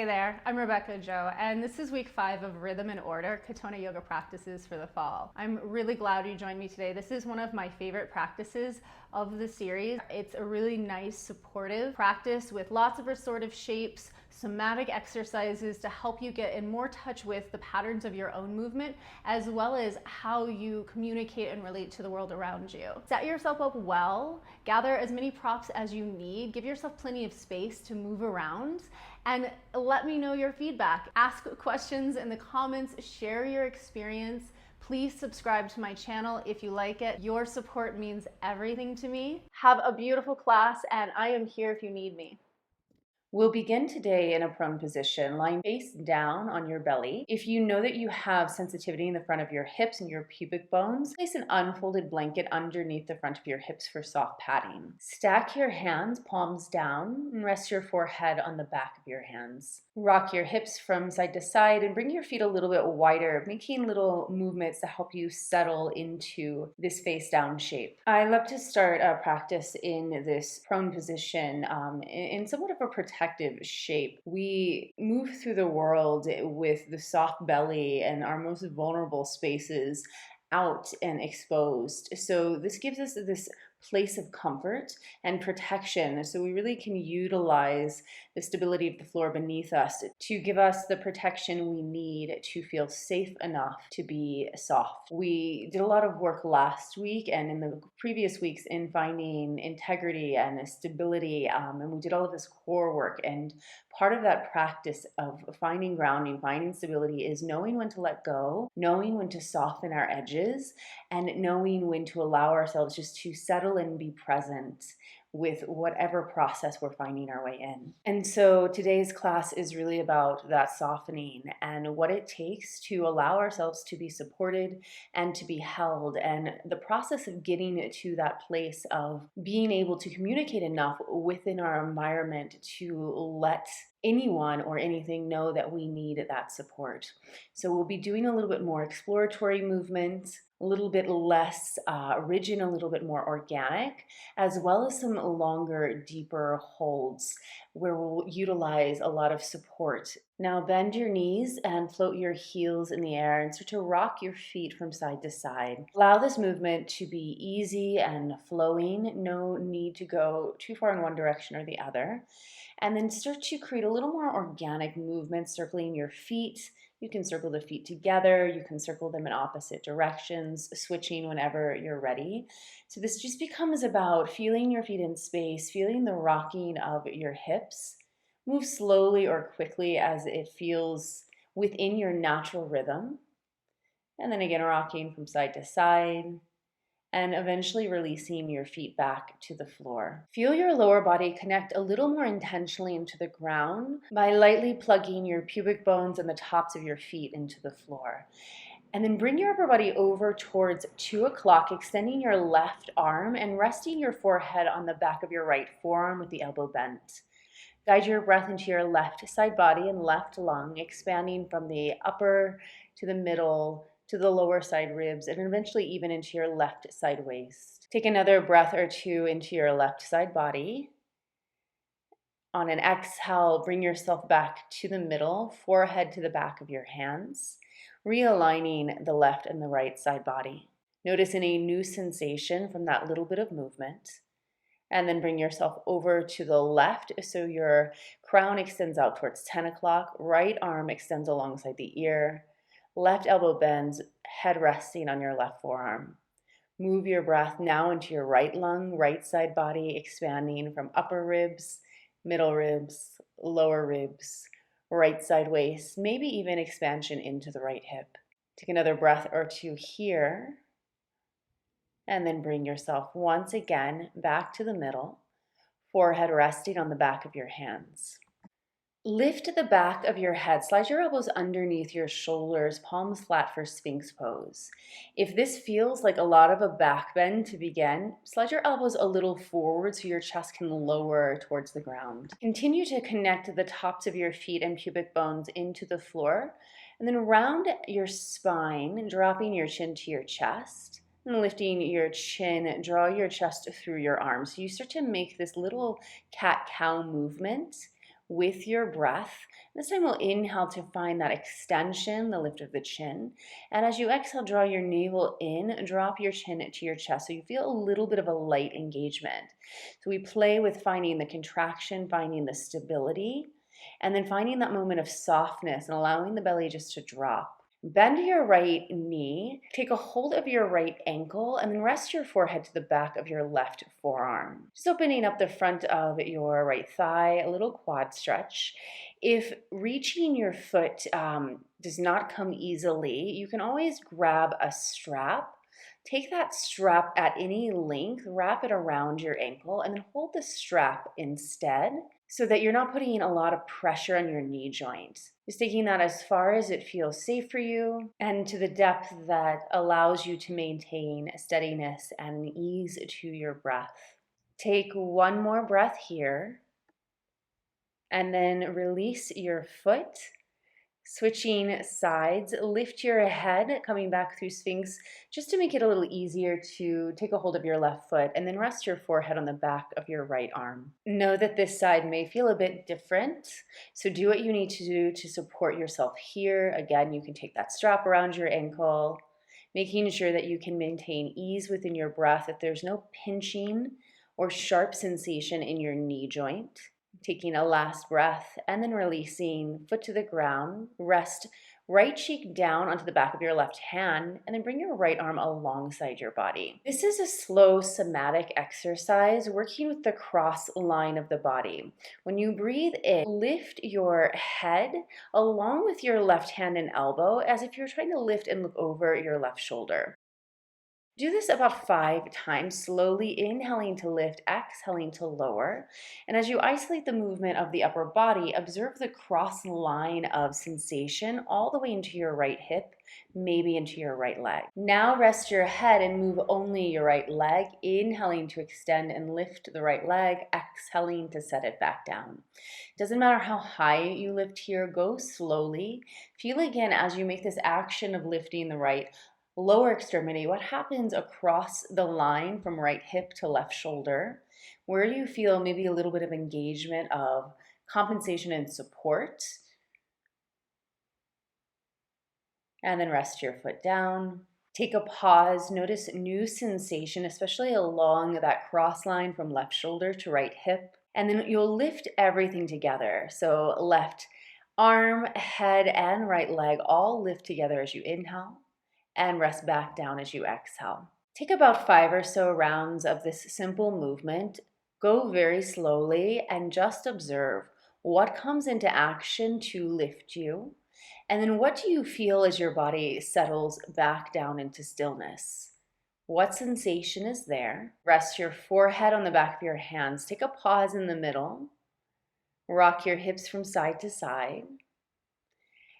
Hey there, I'm Rebecca Joe, and this is week 5 of Rhythm and Order, Katonah Yoga practices for the fall. I'm really glad you joined me today. This is one of my favorite practices of the series. It's a really nice, supportive practice with lots of restorative shapes, somatic exercises to help you get in more touch with the patterns of your own movement, as well as how you communicate and relate to the world around you. Set yourself up well, gather as many props as you need, give yourself plenty of space to move around, and let me know your feedback. Ask questions in the comments, share your experience. Please subscribe to my channel if you like it. Your support means everything to me. Have a beautiful class, and I am here if you need me. We'll begin today in a prone position, lying face down on your belly. If you know that you have sensitivity in the front of your hips and your pubic bones, place an unfolded blanket underneath the front of your hips for soft padding. Stack your hands, palms down, and rest your forehead on the back of your hands. Rock your hips from side to side and bring your feet a little bit wider, making little movements to help you settle into this face down shape. I love to start a practice in this prone position in somewhat of a protective shape. We move through the world with the soft belly and our most vulnerable spaces out and exposed. So this gives us this place of comfort and protection. So we really can utilize the stability of the floor beneath us to give us the protection we need to feel safe enough to be soft. We did a lot of work last week and in the previous weeks in finding integrity and stability, and we did all of this core work. And part of that practice of finding grounding, finding stability is knowing when to let go, knowing when to soften our edges, and knowing when to allow ourselves just to settle and be present with whatever process we're finding our way in. And so today's class is really about that softening and what it takes to allow ourselves to be supported and to be held, and the process of getting to that place of being able to communicate enough within our environment to let anyone or anything know that we need that support. So we'll be doing a little bit more exploratory movement, a little bit less rigid, a little bit more organic, as well as some longer, deeper holds where we'll utilize a lot of support. Now bend your knees and float your heels in the air and start to rock your feet from side to side. Allow this movement to be easy and flowing. No need to go too far in one direction or the other. And then start to create a little more organic movement, circling your feet. You can circle the feet together, you can circle them in opposite directions, switching whenever you're ready. So this just becomes about feeling your feet in space, feeling the rocking of your hips. Move slowly or quickly as it feels within your natural rhythm. And then again, rocking from side to side, and eventually releasing your feet back to the floor. Feel your lower body connect a little more intentionally into the ground by lightly plugging your pubic bones and the tops of your feet into the floor. And then bring your upper body over towards 2 o'clock, extending your left arm and resting your forehead on the back of your right forearm with the elbow bent. Guide your breath into your left side body and left lung, expanding from the upper to the middle to the lower side ribs, and eventually even into your left side waist. Take another breath or two into your left side body. On an exhale, bring yourself back to the middle, forehead to the back of your hands, realigning the left and the right side body. Notice any new sensation from that little bit of movement. And then bring yourself over to the left so your crown extends out towards 10 o'clock, right arm extends alongside the ear, left elbow bends, head resting on your left forearm. Move your breath now into your right lung, right side body, expanding from upper ribs, middle ribs, lower ribs, right side waist, maybe even expansion into the right hip. Take another breath or two here. And then bring yourself once again back to the middle, forehead resting on the back of your hands. Lift the back of your head, slide your elbows underneath your shoulders, palms flat for Sphinx Pose. If this feels like a lot of a back bend to begin, slide your elbows a little forward so your chest can lower towards the ground. Continue to connect the tops of your feet and pubic bones into the floor, and then round your spine, dropping your chin to your chest. And lifting your chin, draw your chest through your arms. So you start to make this little cat-cow movement with your breath. This time we'll inhale to find that extension, the lift of the chin. And as you exhale, draw your navel in, drop your chin to your chest so you feel a little bit of a light engagement. So we play with finding the contraction, finding the stability, and then finding that moment of softness and allowing the belly just to drop. Bend your right knee, take a hold of your right ankle, and then rest your forehead to the back of your left forearm. Just opening up the front of your right thigh, a little quad stretch. If reaching your foot does not come easily, you can always grab a strap. Take that strap at any length, wrap it around your ankle, and then hold the strap instead so that you're not putting a lot of pressure on your knee joint. Just taking that as far as it feels safe for you and to the depth that allows you to maintain steadiness and ease to your breath. Take one more breath here and then release your foot. Switching sides, lift your head, coming back through Sphinx, just to make it a little easier to take a hold of your left foot, and then rest your forehead on the back of your right arm. Know that this side may feel a bit different, so do what you need to do to support yourself here. Again, you can take that strap around your ankle, making sure that you can maintain ease within your breath, that there's no pinching or sharp sensation in your knee joint. Taking a last breath and then releasing, foot to the ground. Rest right cheek down onto the back of your left hand and then bring your right arm alongside your body. This is a slow somatic exercise working with the cross line of the body. When you breathe in, lift your head along with your left hand and elbow as if you're trying to lift and look over your left shoulder. Do this about 5 times, slowly inhaling to lift, exhaling to lower. And as you isolate the movement of the upper body, observe the cross line of sensation all the way into your right hip, maybe into your right leg. Now rest your head and move only your right leg, inhaling to extend and lift the right leg, exhaling to set it back down. Doesn't matter how high you lift here, go slowly. Feel again as you make this action of lifting the right lower extremity, what happens across the line from right hip to left shoulder? Where do you feel maybe a little bit of engagement of compensation and support? And then rest your foot down. Take a pause, notice new sensation, especially along that cross line from left shoulder to right hip. And then you'll lift everything together. So left arm, head, and right leg all lift together as you inhale, and rest back down as you exhale. Take about 5 or so rounds of this simple movement. Go very slowly and just observe what comes into action to lift you. And then what do you feel as your body settles back down into stillness? What sensation is there? Rest your forehead on the back of your hands. Take a pause in the middle. Rock your hips from side to side.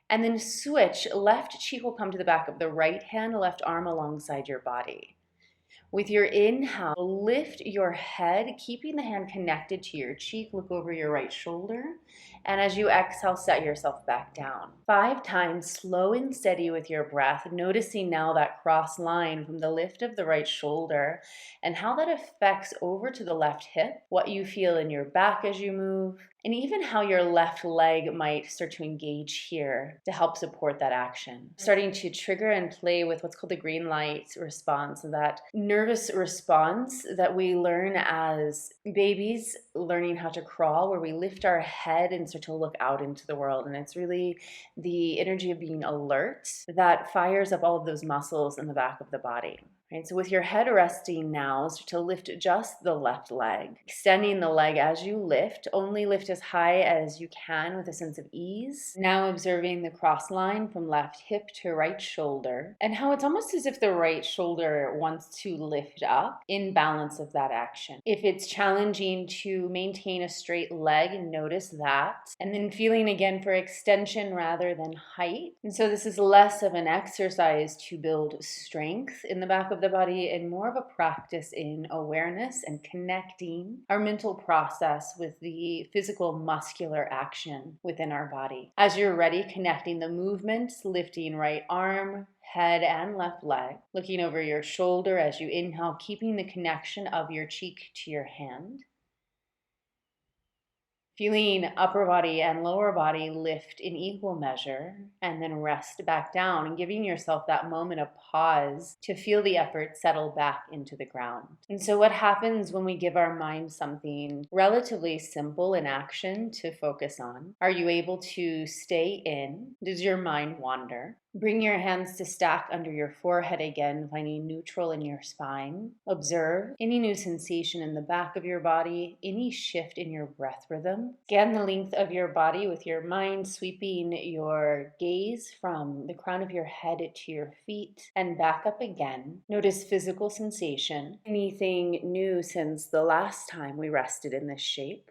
And then switch, left cheek will come to the back of the right hand, left arm alongside your body. With your inhale, lift your head, keeping the hand connected to your cheek. Look over your right shoulder. And as you exhale, set yourself back down. 5 times, slow and steady with your breath, noticing now that cross line from the lift of the right shoulder and how that affects over to the left hip, what you feel in your back as you move, and even how your left leg might start to engage here to help support that action. Starting to trigger and play with what's called the green light response, that nervous response that we learn as babies learning how to crawl, where we lift our head and start to look out into the world. And it's really the energy of being alert that fires up all of those muscles in the back of the body. Right, so with your head resting now, start to lift just the left leg. Extending the leg as you lift, only lift as high as you can with a sense of ease. Now observing the cross line from left hip to right shoulder, and how it's almost as if the right shoulder wants to lift up in balance of that action. If it's challenging to maintain a straight leg, notice that. And then feeling again for extension rather than height. And so this is less of an exercise to build strength in the back of the body and more of a practice in awareness and connecting our mental process with the physical muscular action within our body. As you're ready, connecting the movements, lifting right arm, head, and left leg, looking over your shoulder as you inhale, keeping the connection of your cheek to your hand. Feeling upper body and lower body lift in equal measure, and then rest back down and giving yourself that moment of pause to feel the effort settle back into the ground. And so what happens when we give our mind something relatively simple in action to focus on? Are you able to stay in? Does your mind wander? Bring your hands to stack under your forehead again, finding neutral in your spine. Observe any new sensation in the back of your body, any shift in your breath rhythm. Scan the length of your body with your mind, sweeping your gaze from the crown of your head to your feet and back up again. Notice physical sensation. Anything new since the last time we rested in this shape?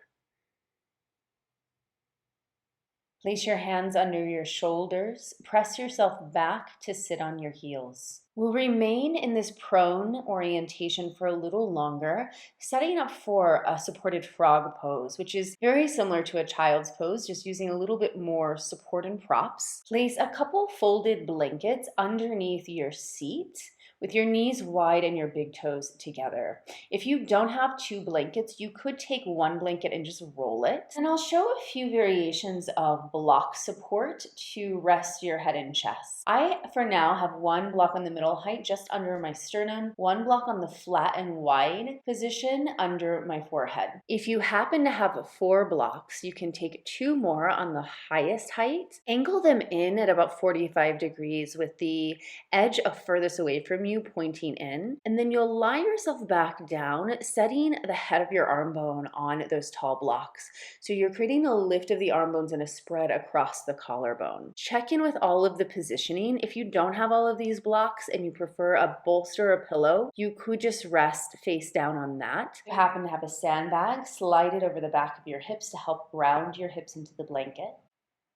Place your hands under your shoulders. Press yourself back to sit on your heels. We'll remain in this prone orientation for a little longer, setting up for a supported frog pose, which is very similar to a child's pose, just using a little bit more support and props. Place a couple folded blankets underneath your seat, with your knees wide and your big toes together. If you don't have two blankets, you could take one blanket and just roll it. And I'll show a few variations of block support to rest your head and chest. I, for now, have one block on the middle height just under my sternum, one block on the flat and wide position under my forehead. If you happen to have 4 blocks, you can take 2 more on the highest height, angle them in at about 45 degrees with the edge of furthest away from you pointing in, and then you'll lie yourself back down, setting the head of your arm bone on those tall blocks. So you're creating a lift of the arm bones and a spread across the collarbone. Check in with all of the positioning. If you don't have all of these blocks and you prefer a bolster or a pillow, you could just rest face down on that. If you happen to have a sandbag, slide it over the back of your hips to help ground your hips into the blanket.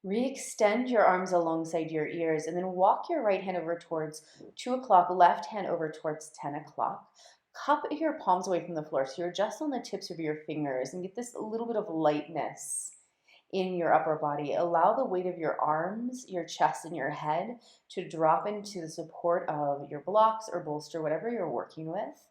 Re-extend your arms alongside your ears and then walk your right hand over towards 2 o'clock, left hand over towards 10 o'clock. Cup your palms away from the floor so you're just on the tips of your fingers and get this little bit of lightness in your upper body. Allow the weight of your arms, your chest, and your head to drop into the support of your blocks or bolster, whatever you're working with.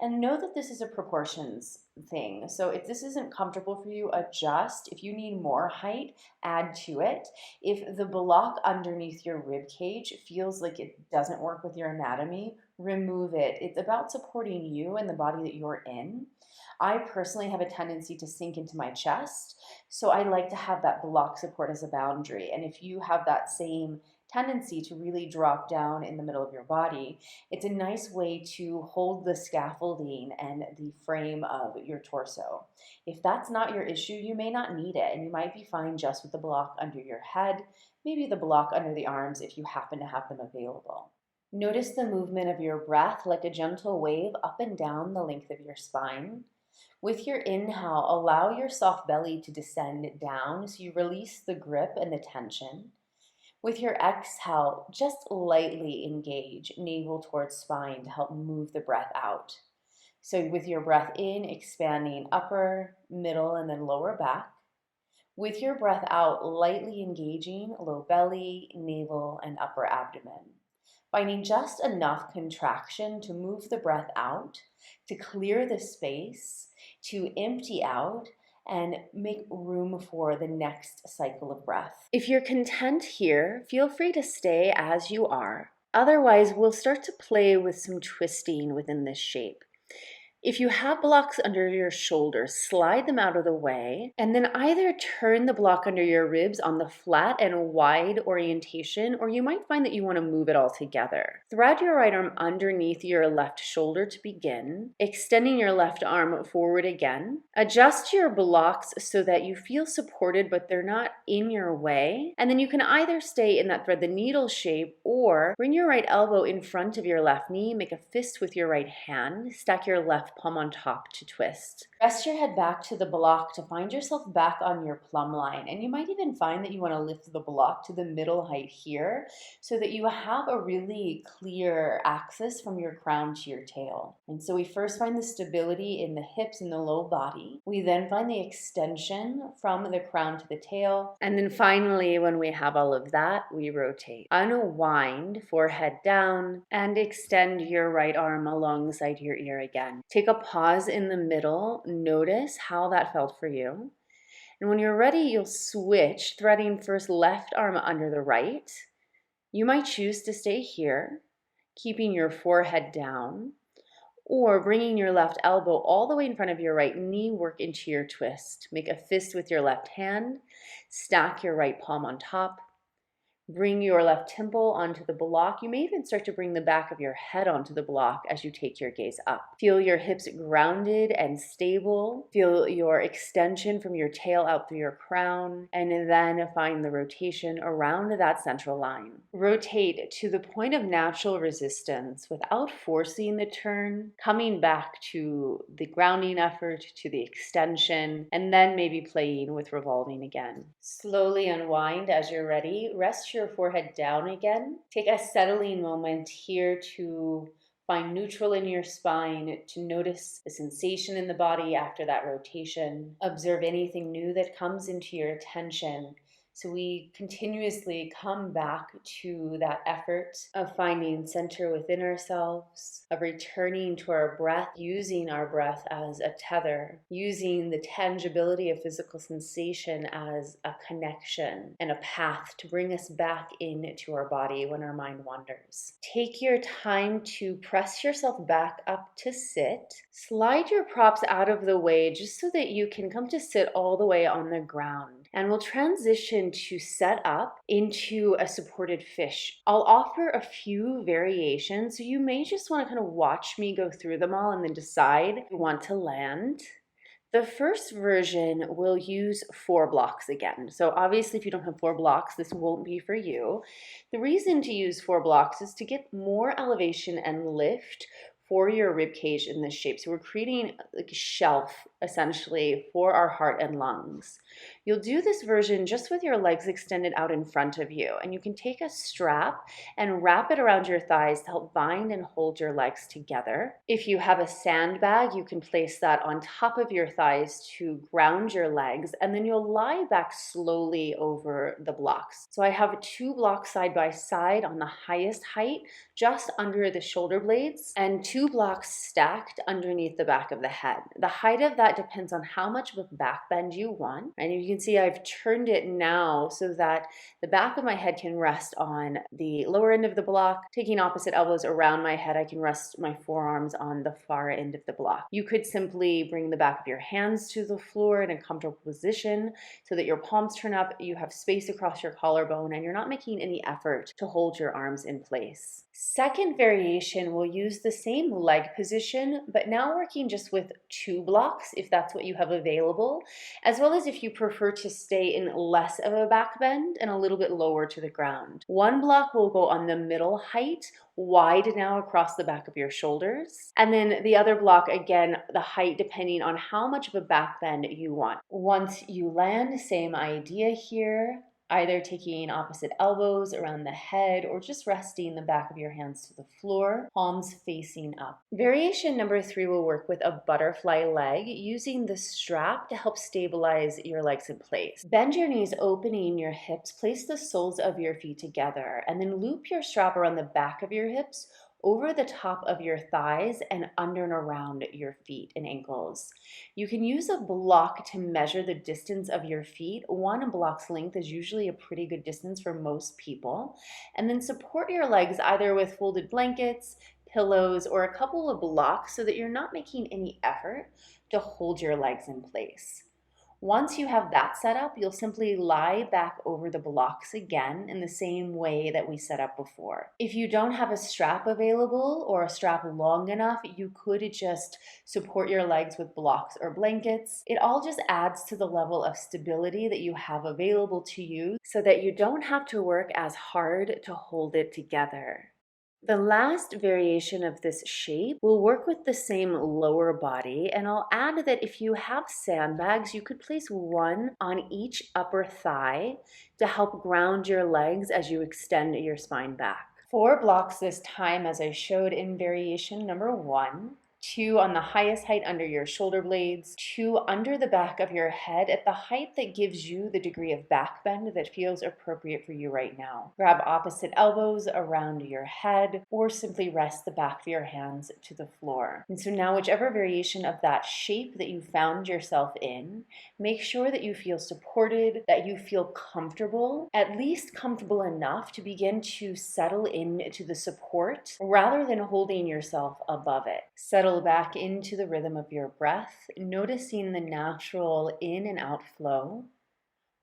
And know that this is a proportions thing. So if this isn't comfortable for you, adjust. If you need more height, add to it. If the block underneath your rib cage feels like it doesn't work with your anatomy, remove it. It's about supporting you and the body that you're in. I personally have a tendency to sink into my chest, so I like to have that block support as a boundary. And if you have that same tendency to really drop down in the middle of your body, it's a nice way to hold the scaffolding and the frame of your torso. If that's not your issue, you may not need it, and you might be fine just with the block under your head, maybe the block under the arms if you happen to have them available. Notice the movement of your breath like a gentle wave up and down the length of your spine. With your inhale, allow your soft belly to descend down so you release the grip and the tension. With your exhale, just lightly engage navel towards spine to help move the breath out. So with your breath in, expanding upper, middle, and then lower back. With your breath out, lightly engaging low belly, navel, and upper abdomen. Finding just enough contraction to move the breath out, to clear the space, to empty out, and make room for the next cycle of breath. If you're content here, feel free to stay as you are. Otherwise, we'll start to play with some twisting within this shape. If you have blocks under your shoulders, slide them out of the way, and then either turn the block under your ribs on the flat and wide orientation, or you might find that you want to move it all together. Thread your right arm underneath your left shoulder to begin, extending your left arm forward again. Adjust your blocks so that you feel supported, but they're not in your way. And then you can either stay in that thread the needle shape, or bring your right elbow in front of your left knee, make a fist with your right hand, stack your left palm on top to twist. Rest your head back to the block to find yourself back on your plumb line. And you might even find that you want to lift the block to the middle height here so that you have a really clear axis from your crown to your tail. And so we first find the stability in the hips and the low body. We then find the extension from the crown to the tail. And then finally, when we have all of that, we rotate. Unwind, forehead down, and extend your right arm alongside your ear again. Take a pause in the middle. Notice how that felt for you. And when you're ready, you'll switch, threading first left arm under the right. You might choose to stay here, keeping your forehead down, or bringing your left elbow all the way in front of your right knee, work into your twist. Make a fist with your left hand, stack your right palm on top. Bring your left temple onto the block. You may even start to bring the back of your head onto the block as you take your gaze up. Feel your hips grounded and stable. Feel your extension from your tail out through your crown, and then find the rotation around that central line. Rotate to the point of natural resistance without forcing the turn, coming back to the grounding effort, to the extension, and then maybe playing with revolving again. Slowly unwind as you're ready. Rest your forehead down again. Take a settling moment here to find neutral in your spine, to notice the sensation in the body after that rotation. Observe anything new that comes into your attention. So we continuously come back to that effort of finding center within ourselves, of returning to our breath, using our breath as a tether, using the tangibility of physical sensation as a connection and a path to bring us back into our body when our mind wanders. Take your time to press yourself back up to sit. Slide your props out of the way just so that you can come to sit all the way on the ground. And we'll transition to set up into a supported fish. I'll offer a few variations, so you may just want to kind of watch me go through them all and then decide if you want to land. The first version will use 4 blocks again. So obviously if you don't have 4 blocks, this won't be for you. The reason to use 4 blocks is to get more elevation and lift for your rib cage in this shape. So we're creating like a shelf essentially for our heart and lungs. You'll do this version just with your legs extended out in front of you, and you can take a strap and wrap it around your thighs to help bind and hold your legs together. If you have a sandbag, you can place that on top of your thighs to ground your legs, and then you'll lie back slowly over the blocks. So I have 2 blocks side by side on the highest height, just under the shoulder blades, and 2 blocks stacked underneath the back of the head. The height of that depends on how much of a back bend you want. And you can see I've turned it now so that the back of my head can rest on the lower end of the block. Taking opposite elbows around my head, I can rest my forearms on the far end of the block. You could simply bring the back of your hands to the floor in a comfortable position so that your palms turn up, you have space across your collarbone, and you're not making any effort to hold your arms in place. Second variation will use the same leg position, but now working just with 2 blocks if that's what you have available, as well as if you prefer to stay in less of a back bend and a little bit lower to the ground. 1 block will go on the middle height, wide now across the back of your shoulders. And then the other block, again, the height depending on how much of a back bend you want. Once you land, same idea here. Either taking opposite elbows around the head or just resting the back of your hands to the floor, palms facing up. Variation number 3 will work with a butterfly leg using the strap to help stabilize your legs in place. Bend your knees, opening your hips, place the soles of your feet together, and then loop your strap around the back of your hips, over the top of your thighs, and under and around your feet and ankles. You can use a block to measure the distance of your feet. 1 block's length is usually a pretty good distance for most people. And then support your legs either with folded blankets, pillows, or a couple of blocks so that you're not making any effort to hold your legs in place. Once you have that set up, you'll simply lie back over the blocks again in the same way that we set up before. If you don't have a strap available or a strap long enough, you could just support your legs with blocks or blankets. It all just adds to the level of stability that you have available to you so that you don't have to work as hard to hold it together. The last variation of this shape will work with the same lower body, and I'll add that if you have sandbags, you could place 1 on each upper thigh to help ground your legs as you extend your spine back. 4 blocks this time, as I showed in variation number 1. 2 on the highest height under your shoulder blades, 2 under the back of your head at the height that gives you the degree of back bend that feels appropriate for you right now. Grab opposite elbows around your head or simply rest the back of your hands to the floor. And so now whichever variation of that shape that you found yourself in, make sure that you feel supported, that you feel comfortable, at least comfortable enough to begin to settle into the support rather than holding yourself above it. Settle back into the rhythm of your breath, noticing the natural in and out flow,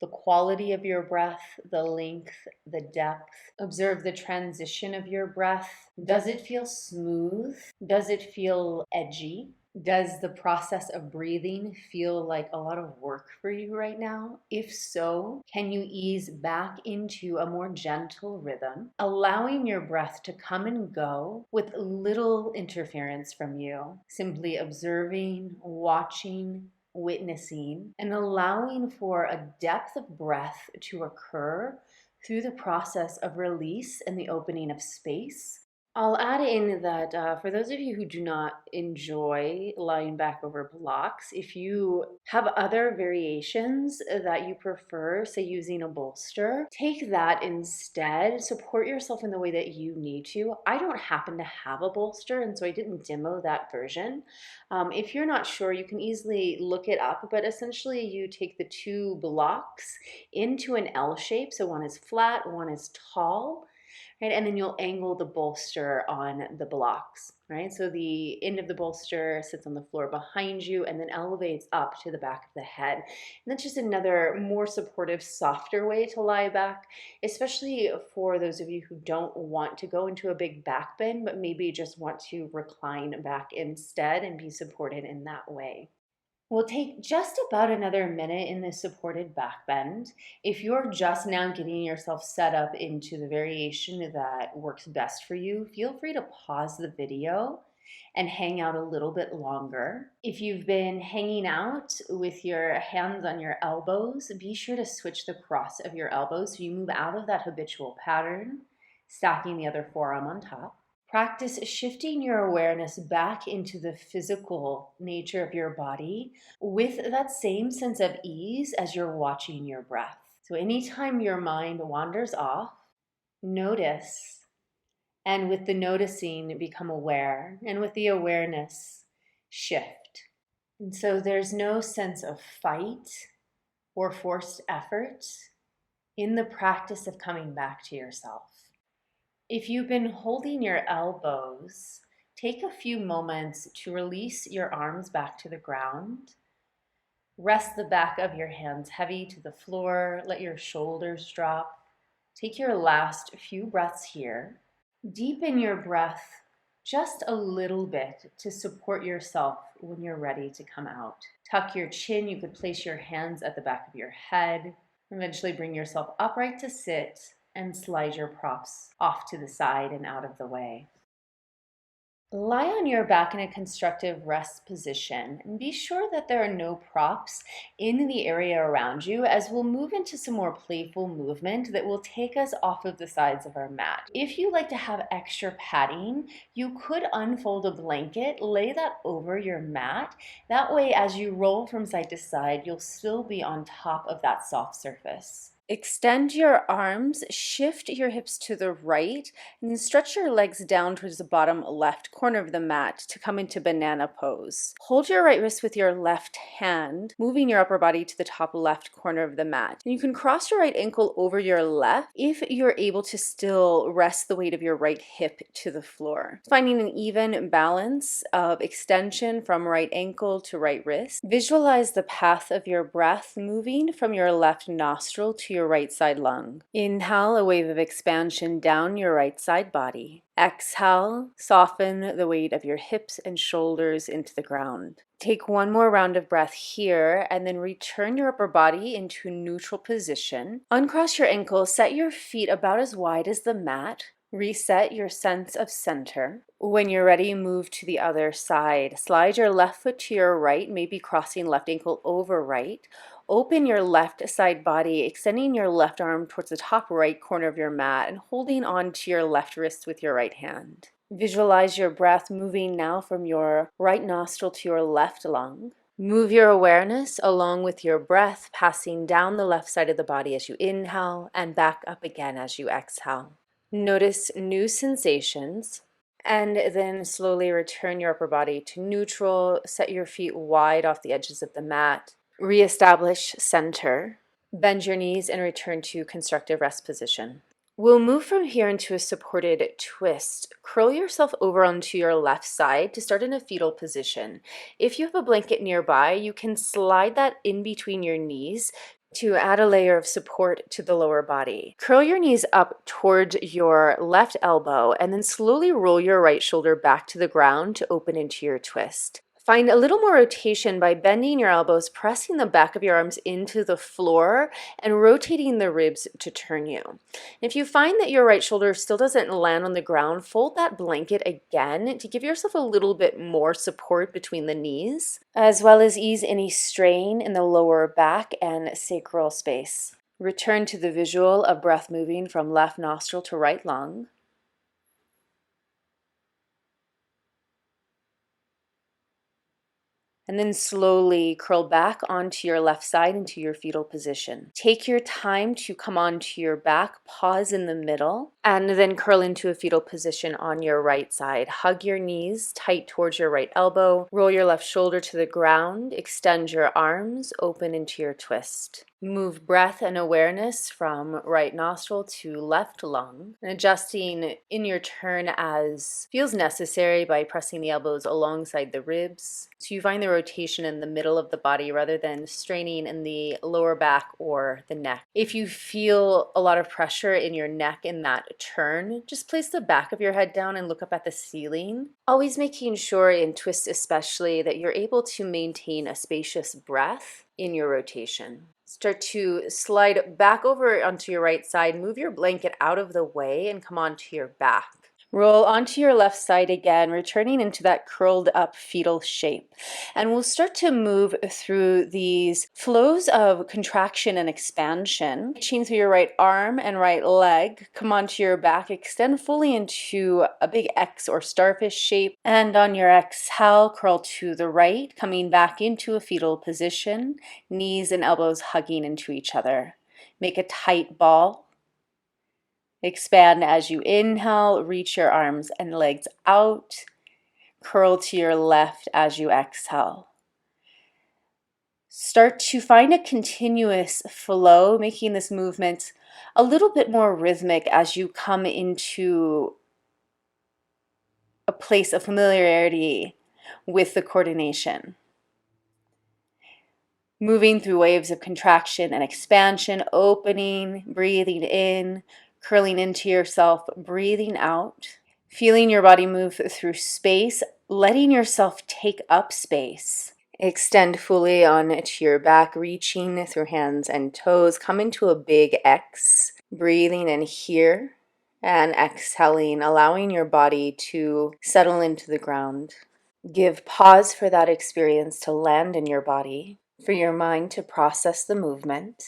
the quality of your breath, the length, the depth. Observe the transition of your breath. Does it feel smooth? Does it feel edgy? Does the process of breathing feel like a lot of work for you right now? If so, can you ease back into a more gentle rhythm, allowing your breath to come and go with little interference from you, simply observing, watching, witnessing, and allowing for a depth of breath to occur through the process of release and the opening of space. I'll add in that for those of you who do not enjoy lying back over blocks, if you have other variations that you prefer, say using a bolster, take that instead. Support yourself in the way that you need to. I don't happen to have a bolster, and so I didn't demo that version. If you're not sure, you can easily look it up, but essentially you take the 2 blocks into an L shape. So one is flat, one is tall. Right, and then you'll angle the bolster on the blocks, right? So the end of the bolster sits on the floor behind you and then elevates up to the back of the head. And that's just another more supportive, softer way to lie back, especially for those of you who don't want to go into a big back bend, but maybe just want to recline back instead and be supported in that way. We'll take just about another minute in this supported back bend. If you're just now getting yourself set up into the variation that works best for you, feel free to pause the video and hang out a little bit longer. If you've been hanging out with your hands on your elbows, be sure to switch the cross of your elbows so you move out of that habitual pattern, stacking the other forearm on top. Practice shifting your awareness back into the physical nature of your body with that same sense of ease as you're watching your breath. So anytime your mind wanders off, notice, and with the noticing, become aware, and with the awareness, shift. And so there's no sense of fight or forced effort in the practice of coming back to yourself. If you've been holding your elbows, take a few moments to release your arms back to the ground. Rest the back of your hands heavy to the floor. Let your shoulders drop. Take your last few breaths here. Deepen your breath just a little bit to support yourself when you're ready to come out. Tuck your chin. You could place your hands at the back of your head. Eventually bring yourself upright to sit and slide your props off to the side and out of the way. Lie on your back in a constructive rest position and be sure that there are no props in the area around you, as we'll move into some more playful movement that will take us off of the sides of our mat. If you like to have extra padding, you could unfold a blanket, lay that over your mat. That way, as you roll from side to side, you'll still be on top of that soft surface. Extend your arms, shift your hips to the right, and then stretch your legs down towards the bottom left corner of the mat to come into banana pose. Hold your right wrist with your left hand, moving your upper body to the top left corner of the mat. And you can cross your right ankle over your left if you're able to still rest the weight of your right hip to the floor. Finding an even balance of extension from right ankle to right wrist. Visualize the path of your breath moving from your left nostril to your right side lung. Inhale, a wave of expansion down your right side body. Exhale, soften the weight of your hips and shoulders into the ground. Take one more round of breath here and then return your upper body into neutral position. Uncross your ankles, set your feet about as wide as the mat. Reset your sense of center. When you're ready, move to the other side. Slide your left foot to your right, maybe crossing left ankle over right. Open your left side body, extending your left arm towards the top right corner of your mat and holding on to your left wrist with your right hand. Visualize your breath moving now from your right nostril to your left lung. Move your awareness along with your breath, passing down the left side of the body as you inhale and back up again as you exhale. Notice new sensations, and then slowly return your upper body to neutral. Set your feet wide off the edges of the mat. Reestablish center. Bend your knees and return to constructive rest position. We'll move from here into a supported twist. Curl yourself over onto your left side to start in a fetal position. If you have a blanket nearby, you can slide that in between your knees to add a layer of support to the lower body. Curl your knees up towards your left elbow and then slowly roll your right shoulder back to the ground to open into your twist. Find a little more rotation by bending your elbows, pressing the back of your arms into the floor, and rotating the ribs to turn you. If you find that your right shoulder still doesn't land on the ground, fold that blanket again to give yourself a little bit more support between the knees, as well as ease any strain in the lower back and sacral space. Return to the visual of breath moving from left nostril to right lung. And then slowly curl back onto your left side into your fetal position. Take your time to come onto your back, pause in the middle, and then curl into a fetal position on your right side. Hug your knees tight towards your right elbow, roll your left shoulder to the ground, extend your arms, open into your twist. Move breath and awareness from right nostril to left lung, and adjusting in your turn as feels necessary by pressing the elbows alongside the ribs so you find the rotation in the middle of the body rather than straining in the lower back or the neck. If you feel a lot of pressure in your neck in that turn, just place the back of your head down and look up at the ceiling, always making sure in twists especially that you're able to maintain a spacious breath in your rotation. Start to slide back over onto your right side, move your blanket out of the way and come onto your back. Roll onto your left side again, returning into that curled up fetal shape. And we'll start to move through these flows of contraction and expansion. Reaching through your right arm and right leg, come onto your back, extend fully into a big X or starfish shape. And on your exhale, curl to the right, coming back into a fetal position, knees and elbows hugging into each other. Make a tight ball. Expand as you inhale, reach your arms and legs out. Curl to your left as you exhale. Start to find a continuous flow, making this movement a little bit more rhythmic as you come into a place of familiarity with the coordination. Moving through waves of contraction and expansion, opening, breathing in, curling into yourself, breathing out, feeling your body move through space, letting yourself take up space. Extend fully onto your back, reaching through hands and toes. Come into a big X, breathing in here and exhaling, allowing your body to settle into the ground. Give pause for that experience to land in your body, for your mind to process the movement.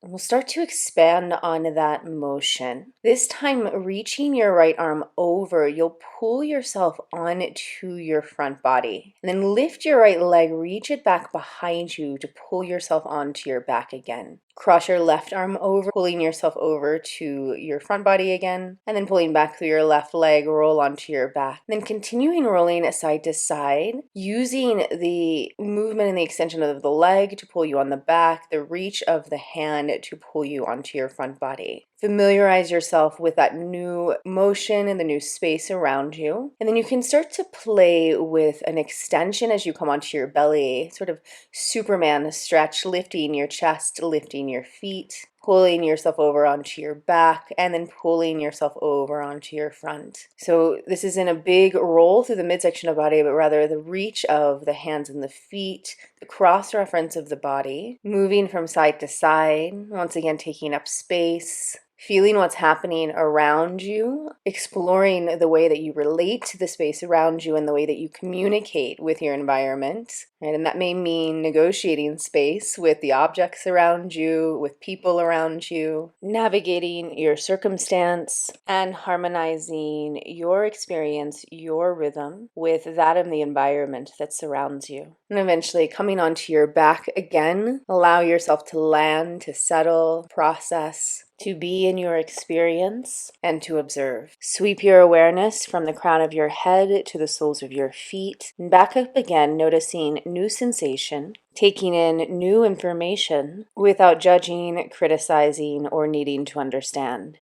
And we'll start to expand on that motion. This time, reaching your right arm over, you'll pull yourself onto your front body. And then lift your right leg, reach it back behind you to pull yourself onto your back again. Cross your left arm over, pulling yourself over to your front body again, and then pulling back through your left leg, roll onto your back. Then continuing rolling side to side, using the movement and the extension of the leg to pull you on the back, the reach of the hand to pull you onto your front body. Familiarize yourself with that new motion and the new space around you. And then you can start to play with an extension as you come onto your belly, sort of Superman stretch, lifting your chest, lifting your feet, pulling yourself over onto your back, and then pulling yourself over onto your front. So this isn't a big roll through the midsection of the body, but rather the reach of the hands and the feet, the cross reference of the body, moving from side to side, once again taking up space. feeling what's happening around you, exploring the way that you relate to the space around you and the way that you communicate with your environment. Right? And that may mean negotiating space with the objects around you, with people around you, navigating your circumstance, and harmonizing your experience, your rhythm, with that of the environment that surrounds you. And eventually coming onto your back again, allow yourself to land, to settle, process, to be in your experience, and to observe. Sweep your awareness from the crown of your head to the soles of your feet, and back up again, noticing new sensation, taking in new information without judging, criticizing, or needing to understand.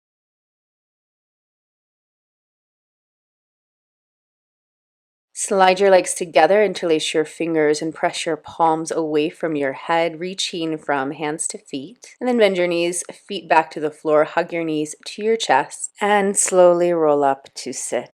Slide your legs together, interlace your fingers, and press your palms away from your head, reaching from hands to feet. And then bend your knees, feet back to the floor, hug your knees to your chest, and slowly roll up to sit.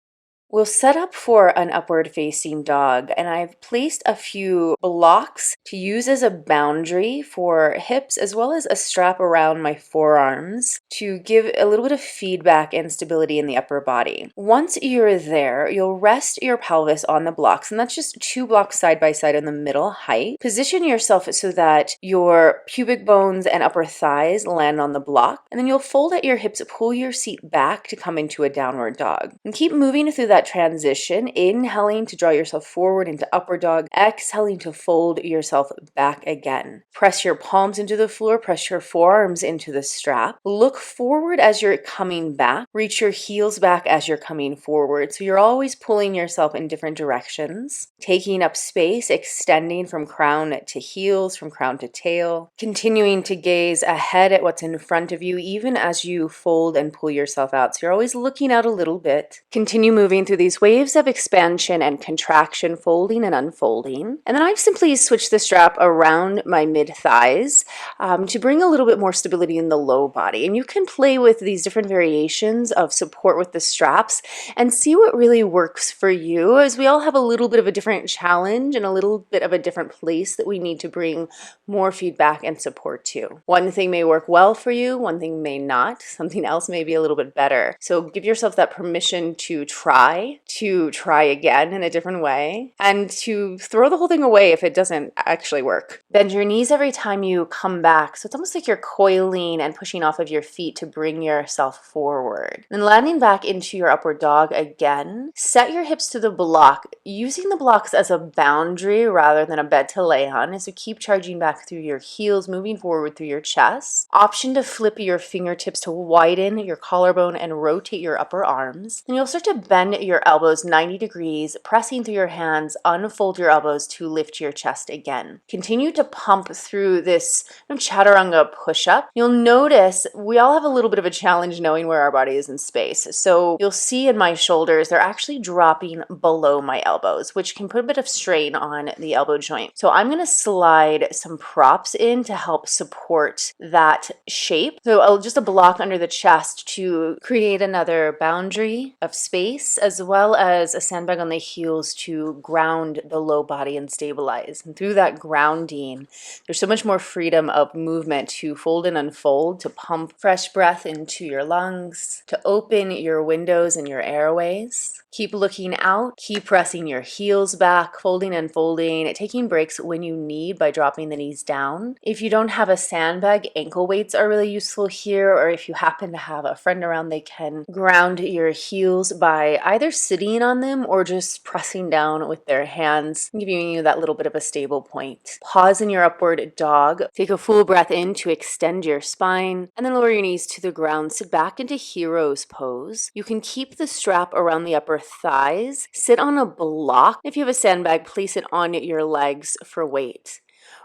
We'll set up for an upward facing dog, and I've placed a few blocks to use as a boundary for hips as well as a strap around my forearms to give a little bit of feedback and stability in the upper body. Once you're there, you'll rest your pelvis on the blocks, and that's just 2 blocks side by side in the middle height. Position yourself so that your pubic bones and upper thighs land on the block, and then you'll fold at your hips, pull your seat back to come into a downward dog. And keep moving through that transition, inhaling to draw yourself forward into upward dog, exhaling to fold yourself back again. Press your palms into the floor, press your forearms into the strap. Look forward as you're coming back, reach your heels back as you're coming forward. So you're always pulling yourself in different directions, taking up space, extending from crown to heels, from crown to tail, continuing to gaze ahead at what's in front of you, even as you fold and pull yourself out. So you're always looking out a little bit. Continue moving through these waves of expansion and contraction, folding and unfolding. And then I've simply switched the strap around my mid-thighs to bring a little bit more stability in the low body. And you can play with these different variations of support with the straps and see what really works for you, as we all have a little bit of a different challenge and a little bit of a different place that we need to bring more feedback and support to. One thing may work well for you, one thing may not, something else may be a little bit better. So give yourself that permission to try again in a different way, and to throw the whole thing away if it doesn't actually work. Bend your knees every time you come back, so it's almost like you're coiling and pushing off of your feet to bring yourself forward. Then landing back into your upward dog again, set your hips to the block, using the blocks as a boundary rather than a bed to lay on, as you keep charging back through your heels, moving forward through your chest. Option to flip your fingertips to widen your collarbone and rotate your upper arms. And you'll start to bend your elbows 90 degrees, pressing through your hands, unfold your elbows to lift your chest again. Continue to pump through this chaturanga push-up. You'll notice we all have a little bit of a challenge knowing where our body is in space. So you'll see in my shoulders, they're actually dropping below my elbows, which can put a bit of strain on the elbow joint. So I'm going to slide some props in to help support that shape. So just a block under the chest to create another boundary of space, as well as a sandbag on the heels to ground the low body and stabilize. And through that grounding, there's so much more freedom of movement to fold and unfold, to pump fresh breath into your lungs, to open your windows and your airways. Keep looking out, keep pressing your heels back, folding and folding, taking breaks when you need by dropping the knees down. If you don't have a sandbag, ankle weights are really useful here, or if you happen to have a friend around, they can ground your heels by either sitting on them or just pressing down with their hands, giving you that little bit of a stable point. Pause in your upward dog. Take a full breath in to extend your spine, and then lower your knees to the ground. Sit back into hero's pose. You can keep the strap around the upper thighs. Sit on a block. If you have a sandbag, place it on your legs for weight.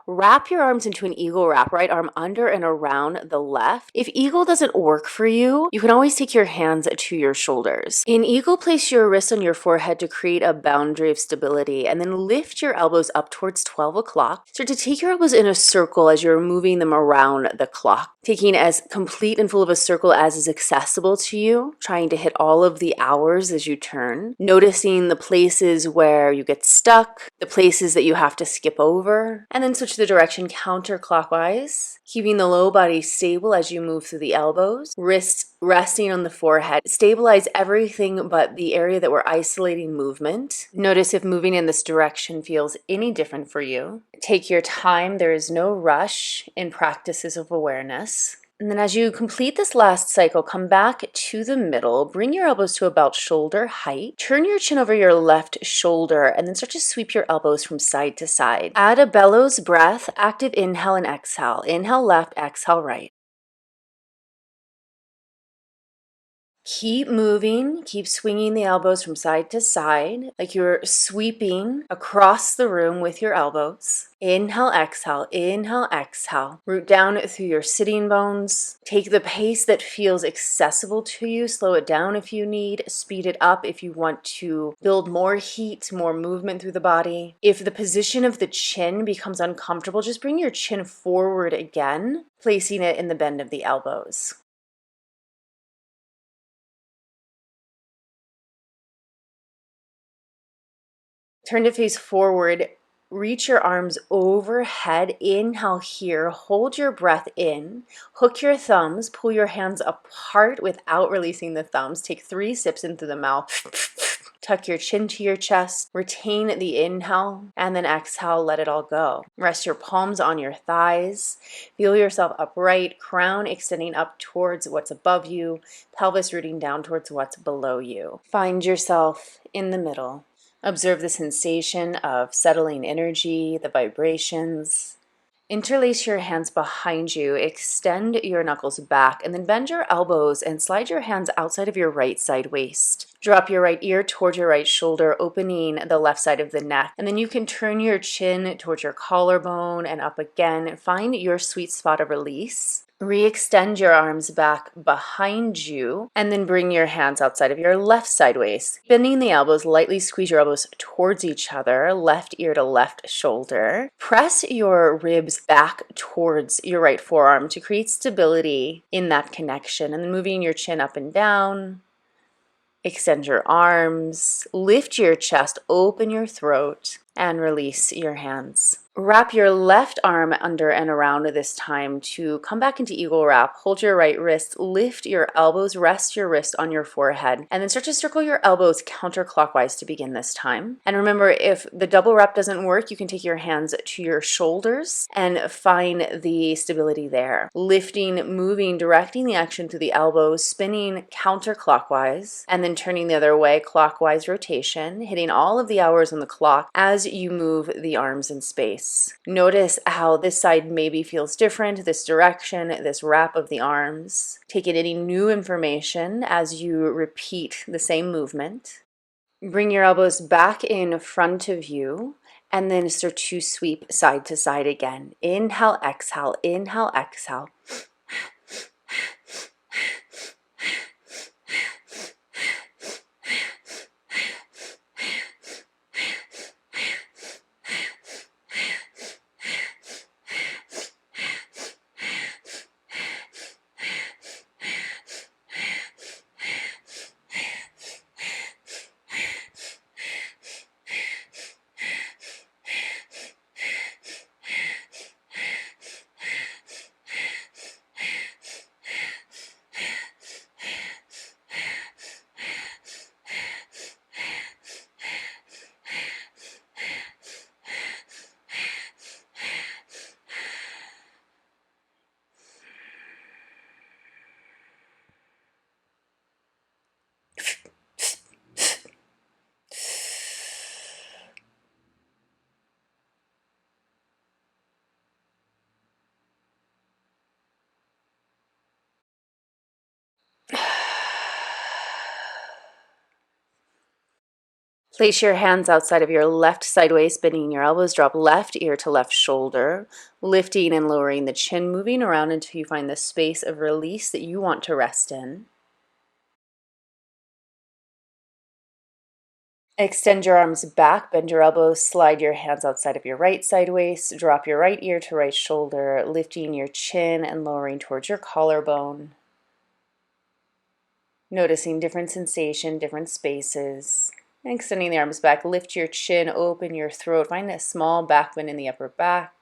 Wrap your arms into an eagle wrap, right arm under and around the left. If eagle doesn't work for you, you can always take your hands to your shoulders. In eagle, place your wrists on your forehead to create a boundary of stability, and then lift your elbows up towards 12 o'clock. Start to take your elbows in a circle as you're moving them around the clock, taking as complete and full of a circle as is accessible to you, trying to hit all of the hours as you turn, noticing the places where you get stuck, the places that you have to skip over, and then switch the direction counterclockwise, keeping the low body stable as you move through the elbows, wrists resting on the forehead. Stabilize everything but the area that we're isolating movement. Notice if moving in this direction feels any different for you. Take your time. There is no rush in practices of awareness. And then as you complete this last cycle, come back to the middle, bring your elbows to about shoulder height, turn your chin over your left shoulder, and then start to sweep your elbows from side to side. Add a bellows breath, active inhale and exhale. Inhale left, exhale right. Keep moving, keep swinging the elbows from side to side, like you're sweeping across the room with your elbows. Inhale, exhale, root down through your sitting bones. Take the pace that feels accessible to you, slow it down if you need, speed it up if you want to build more heat, more movement through the body. If the position of the chin becomes uncomfortable, just bring your chin forward again, placing it in the bend of the elbows. Turn to face forward, reach your arms overhead, inhale here, hold your breath in, hook your thumbs, pull your hands apart without releasing the thumbs. Take 3 sips into the mouth. Tuck your chin to your chest, retain the inhale, and then exhale, let it all go. Rest your palms on your thighs. Feel yourself upright, crown extending up towards what's above you, pelvis rooting down towards what's below you. Find yourself in the middle. Observe the sensation of settling energy, the vibrations. Interlace your hands behind you, extend your knuckles back, and then bend your elbows and slide your hands outside of your right side waist. Drop your right ear towards your right shoulder, opening the left side of the neck. And then you can turn your chin towards your collarbone and up again. Find your sweet spot of release. Re-extend your arms back behind you, and then bring your hands outside of your left side waist. Bending the elbows, lightly squeeze your elbows towards each other, left ear to left shoulder. Press your ribs back towards your right forearm to create stability in that connection, and then moving your chin up and down. Extend your arms, lift your chest, open your throat, and release your hands. Wrap your left arm under and around this time to come back into eagle wrap. Hold your right wrist, lift your elbows, rest your wrist on your forehead, and then start to circle your elbows counterclockwise to begin this time. And remember, if the double wrap doesn't work, you can take your hands to your shoulders and find the stability there. Lifting, moving, directing the action through the elbows, spinning counterclockwise, and then turning the other way, clockwise rotation, hitting all of the hours on the clock as you move the arms in space. Notice how this side maybe feels different, this direction, this wrap of the arms. Take in any new information as you repeat the same movement. Bring your elbows back in front of you, and then start to sweep side to side again. Inhale, exhale, inhale, exhale. Place your hands outside of your left side waist, bending your elbows, drop left ear to left shoulder, lifting and lowering the chin, moving around until you find the space of release that you want to rest in. Extend your arms back, bend your elbows, slide your hands outside of your right side waist, drop your right ear to right shoulder, lifting your chin and lowering towards your collarbone. Noticing different sensation, different spaces. Extending the arms back, lift your chin, open your throat, find a small back bend in the upper back,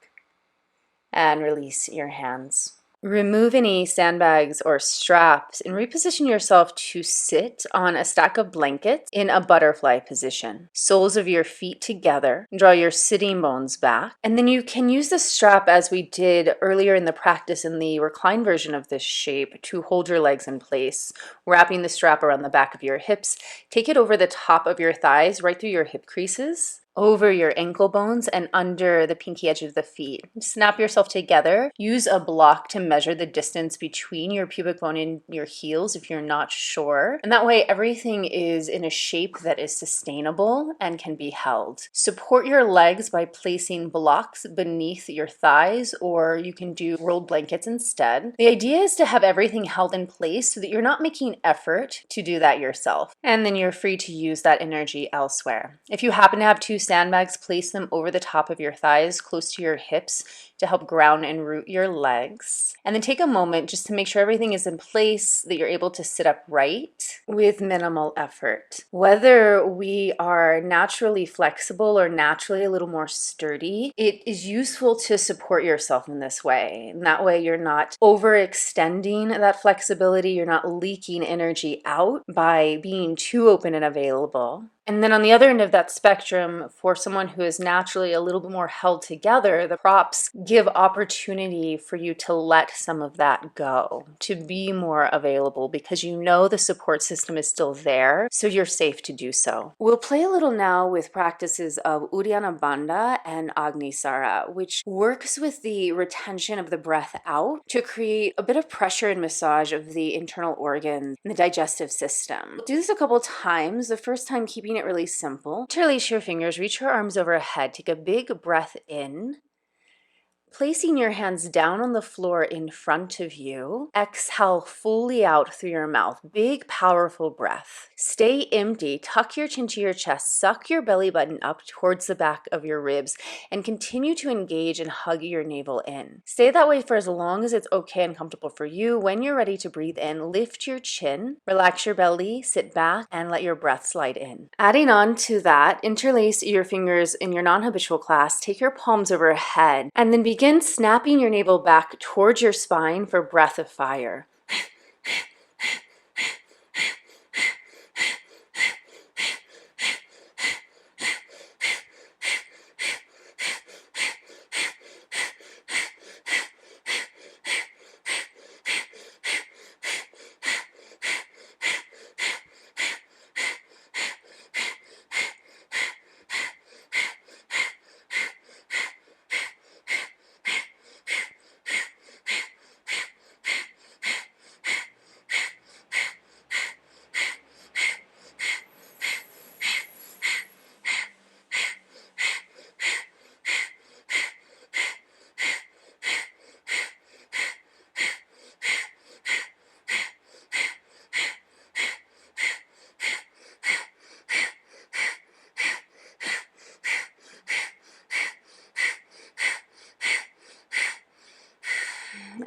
and release your hands. Remove any sandbags or straps and reposition yourself to sit on a stack of blankets in a butterfly position. Soles of your feet together. Draw your sitting bones back. And then you can use the strap as we did earlier in the practice in the reclined version of this shape to hold your legs in place. Wrapping the strap around the back of your hips. Take it over the top of your thighs, right through your hip creases, over your ankle bones and under the pinky edge of the feet. Snap yourself together. Use a block to measure the distance between your pubic bone and your heels if you're not sure. And that way everything is in a shape that is sustainable and can be held. Support your legs by placing blocks beneath your thighs, or you can do rolled blankets instead. The idea is to have everything held in place so that you're not making effort to do that yourself. And then you're free to use that energy elsewhere. If you happen to have two sandbags, place them over the top of your thighs, close to your hips, to help ground and root your legs. And then take a moment just to make sure everything is in place, that you're able to sit upright with minimal effort. Whether we are naturally flexible or naturally a little more sturdy, it is useful to support yourself in this way. And that way you're not overextending that flexibility, you're not leaking energy out by being too open and available. And then on the other end of that spectrum, for someone who is naturally a little bit more held together, the props give opportunity for you to let some of that go, to be more available because you know the support system is still there, so you're safe to do so. We'll play a little now with practices of Uddiyana Bandha and Agnisara, which works with the retention of the breath out to create a bit of pressure and massage of the internal organs and the digestive system. Do this a couple times. The first time, keeping it really simple. Interlace your fingers, reach your arms overhead, take a big breath in. Placing your hands down on the floor in front of you, exhale fully out through your mouth. Big, powerful breath. Stay empty. Tuck your chin to your chest. Suck your belly button up towards the back of your ribs and continue to engage and hug your navel in. Stay that way for as long as it's okay and comfortable for you. When you're ready to breathe in, lift your chin, relax your belly, sit back, and let your breath slide in. Adding on to that, interlace your fingers in your non-habitual class. Take your palms overhead and then begin snapping your navel back towards your spine for breath of fire.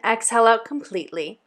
Exhale out completely.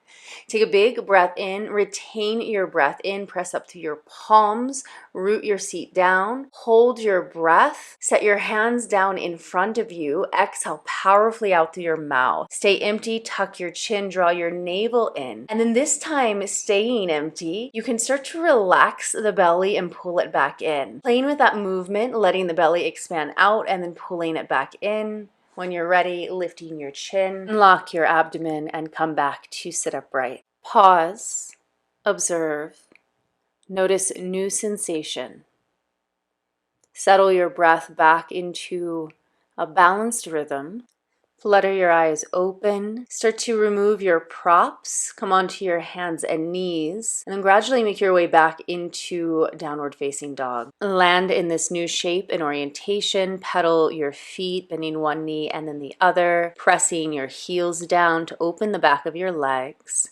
Take a big breath in, retain your breath in, press up to your palms, root your seat down, hold your breath, set your hands down in front of you, exhale powerfully out through your mouth. Stay empty, tuck your chin, draw your navel in. And then this time, staying empty, you can start to relax the belly and pull it back in. Playing with that movement, letting the belly expand out and then pulling it back in. When you're ready, lifting your chin, unlock your abdomen, and come back to sit upright. Pause, observe, notice new sensation. Settle your breath back into a balanced rhythm. Flutter your eyes open. Start to remove your props. Come onto your hands and knees. And then gradually make your way back into downward facing dog. Land in this new shape and orientation. Pedal your feet, bending one knee and then the other. Pressing your heels down to open the back of your legs.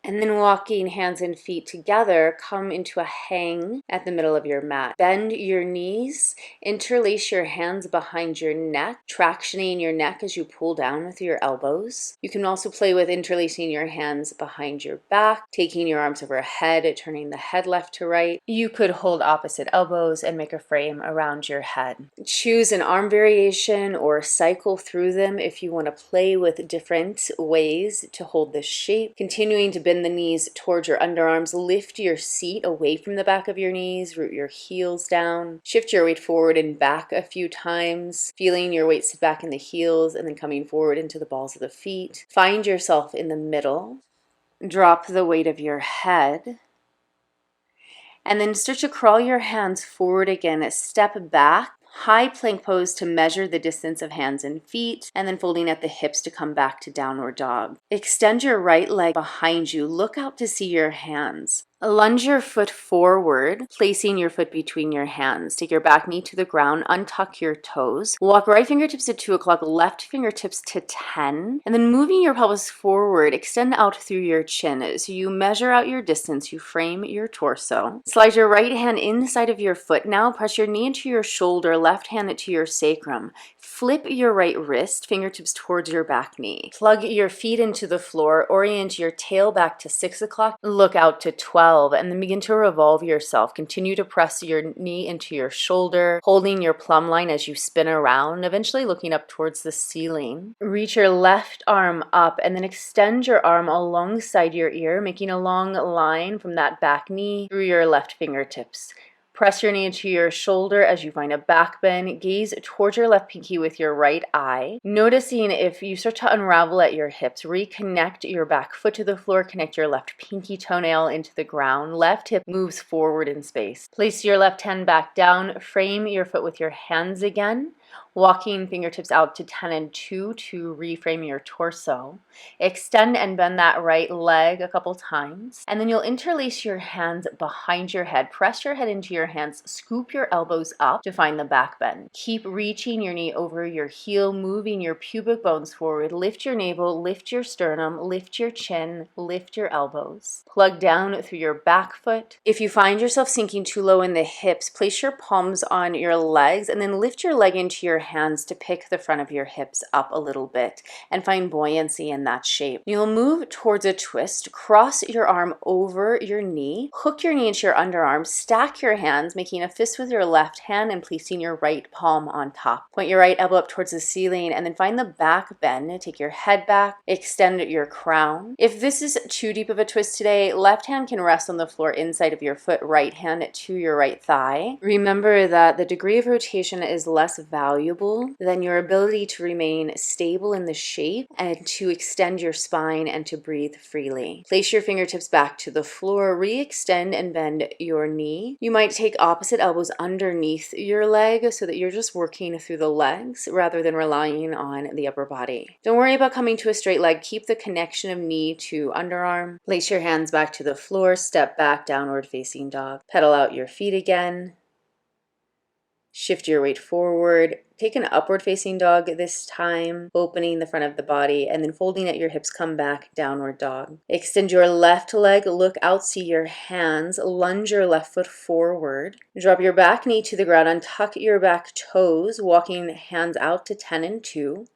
And then walking hands and feet together, come into a hang at the middle of your mat. Bend your knees, interlace your hands behind your neck, tractioning your neck as you pull down with your elbows. You can also play with interlacing your hands behind your back, taking your arms overhead, turning the head left to right. You could hold opposite elbows and make a frame around your head. Choose an arm variation or cycle through them if you want to play with different ways to hold this shape. Continuing to bend the knees towards your underarms, lift your seat away from the back of your knees, root your heels down, shift your weight forward and back a few times, feeling your weight sit back in the heels and then coming forward into the balls of the feet. Find yourself in the middle. Drop the weight of your head. And then start to crawl your hands forward again. Step back. High plank pose to measure the distance of hands and feet, and then folding at the hips to come back to downward dog. Extend your right leg behind you. Look out to see your hands. Lunge your foot forward, placing your foot between your hands. Take your back knee to the ground, untuck your toes. Walk right fingertips to 2 o'clock, left fingertips to 10. And then moving your pelvis forward, extend out through your chin. So you measure out your distance, you frame your torso. Slide your right hand inside of your foot. Now press your knee into your shoulder, left hand to your sacrum. Flip your right wrist, fingertips towards your back knee. Plug your feet into the floor, orient your tail back to 6 o'clock, look out to 12. And then begin to revolve yourself. Continue to press your knee into your shoulder, holding your plumb line as you spin around, eventually looking up towards the ceiling. Reach your left arm up and then extend your arm alongside your ear, making a long line from that back knee through your left fingertips. Press your knee into your shoulder as you find a back bend. Gaze towards your left pinky with your right eye. Noticing if you start to unravel at your hips, reconnect your back foot to the floor, connect your left pinky toenail into the ground. Left hip moves forward in space. Place your left hand back down. Frame your foot with your hands again. Walking fingertips out to 10 and 2 to reframe your torso. Extend and bend that right leg a couple times. And then you'll interlace your hands behind your head. Press your head into your hands. Scoop your elbows up to find the back bend. Keep reaching your knee over your heel, moving your pubic bones forward. Lift your navel, lift your sternum, lift your chin, lift your elbows. Plug down through your back foot. If you find yourself sinking too low in the hips, place your palms on your legs and then lift your leg into your hands to pick the front of your hips up a little bit and find buoyancy in that shape. You'll move towards a twist, cross your arm over your knee, hook your knee into your underarm, stack your hands, making a fist with your left hand and placing your right palm on top. Point your right elbow up towards the ceiling and then find the back bend. Take your head back, extend your crown. If this is too deep of a twist today, left hand can rest on the floor inside of your foot, right hand to your right thigh. Remember that the degree of rotation is less valuable than your ability to remain stable in the shape and to extend your spine and to breathe freely. Place your fingertips back to the floor, re-extend and bend your knee. You might take opposite elbows underneath your leg so that you're just working through the legs rather than relying on the upper body. Don't worry about coming to a straight leg. Keep the connection of knee to underarm. Place your hands back to the floor, step back, downward facing dog. Pedal out your feet again. Shift your weight forward. Take an upward facing dog this time, opening the front of the body and then folding at your hips, come back, downward dog. Extend your left leg, look out, see your hands, lunge your left foot forward. Drop your back knee to the ground, untuck your back toes, walking hands out to 10 and 2.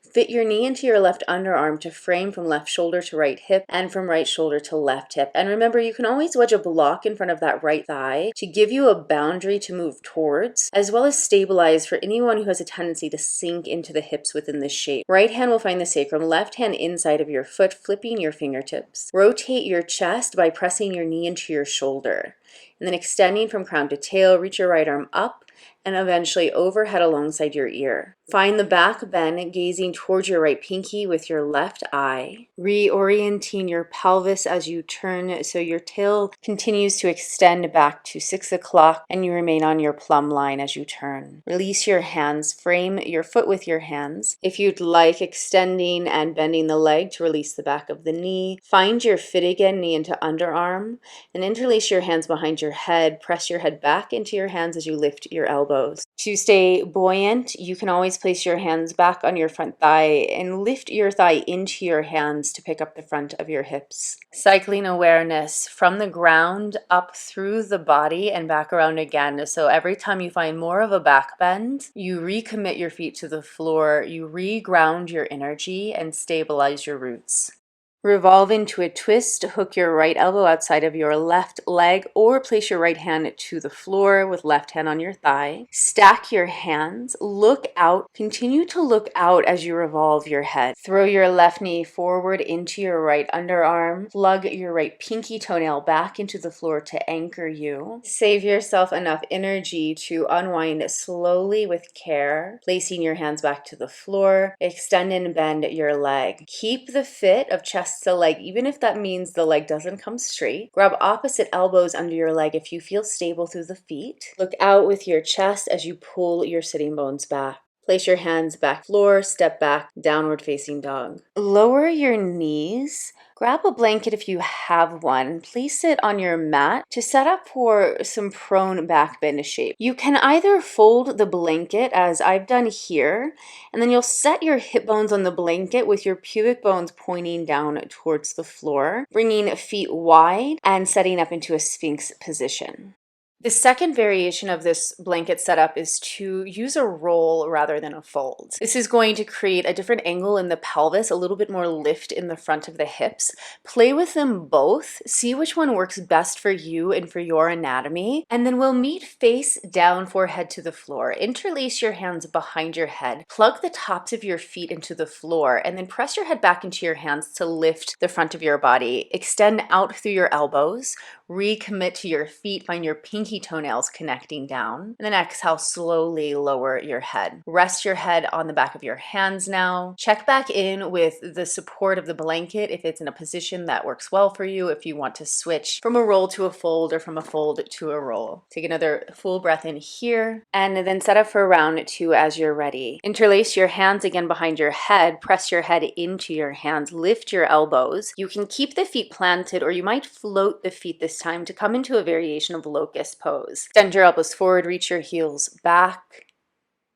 Fit your knee into your left underarm to frame from left shoulder to right hip and from right shoulder to left hip. And remember, you can always wedge a block in front of that right thigh to give you a boundary to move towards, as well as stabilize for anyone who has a tendency to sink into the hips within this shape. Right hand will find the sacrum, left hand inside of your foot, flipping your fingertips. Rotate your chest by pressing your knee into your shoulder. And then extending from crown to tail, reach your right arm up and eventually overhead alongside your ear. Find the back bend, gazing towards your right pinky with your left eye. Reorienting your pelvis as you turn so your tail continues to extend back to 6 o'clock and you remain on your plumb line as you turn. Release your hands, frame your foot with your hands. If you'd like, extending and bending the leg to release the back of the knee. Find your fit again, knee into underarm, and interlace your hands behind your head. Press your head back into your hands as you lift your your elbows. To stay buoyant, you can always place your hands back on your front thigh and lift your thigh into your hands to pick up the front of your hips. Cycling awareness from the ground up through the body and back around again. So every time you find more of a back bend, you recommit your feet to the floor, you reground your energy and stabilize your roots. Revolve into a twist, hook your right elbow outside of your left leg, or place your right hand to the floor with left hand on your thigh. Stack your hands, look out, continue to look out as you revolve your head. Throw your left knee forward into your right underarm, plug your right pinky toenail back into the floor to anchor you. Save yourself enough energy to unwind slowly with care, placing your hands back to the floor. Extend and bend your leg. Keep the fit of chest to leg, even if that means the leg doesn't come straight. Grab opposite elbows under your leg if you feel stable through the feet. Look out with your chest as you pull your sitting bones back. Place your hands back floor, step back, downward facing dog. Lower your knees. Grab a blanket if you have one. Place it on your mat to set up for some prone back bend shape. You can either fold the blanket as I've done here, and then you'll set your hip bones on the blanket with your pubic bones pointing down towards the floor, bringing feet wide and setting up into a Sphinx position. The second variation of this blanket setup is to use a roll rather than a fold. This is going to create a different angle in the pelvis, a little bit more lift in the front of the hips. Play with them both, see which one works best for you and for your anatomy, and then we'll meet face down, forehead to the floor. Interlace your hands behind your head, plug the tops of your feet into the floor, and then press your head back into your hands to lift the front of your body. Extend out through your elbows, recommit to your feet, find your pinky toenails connecting down, and then exhale, slowly lower your head. Rest your head on the back of your hands now. Check back in with the support of the blanket if it's in a position that works well for you, if you want to switch from a roll to a fold or from a fold to a roll. Take another full breath in here, and then set up for round two as you're ready. Interlace your hands again behind your head, press your head into your hands, lift your elbows. You can keep the feet planted, or you might float the feet this time to come into a variation of locust pose. Extend your elbows forward, reach your heels back,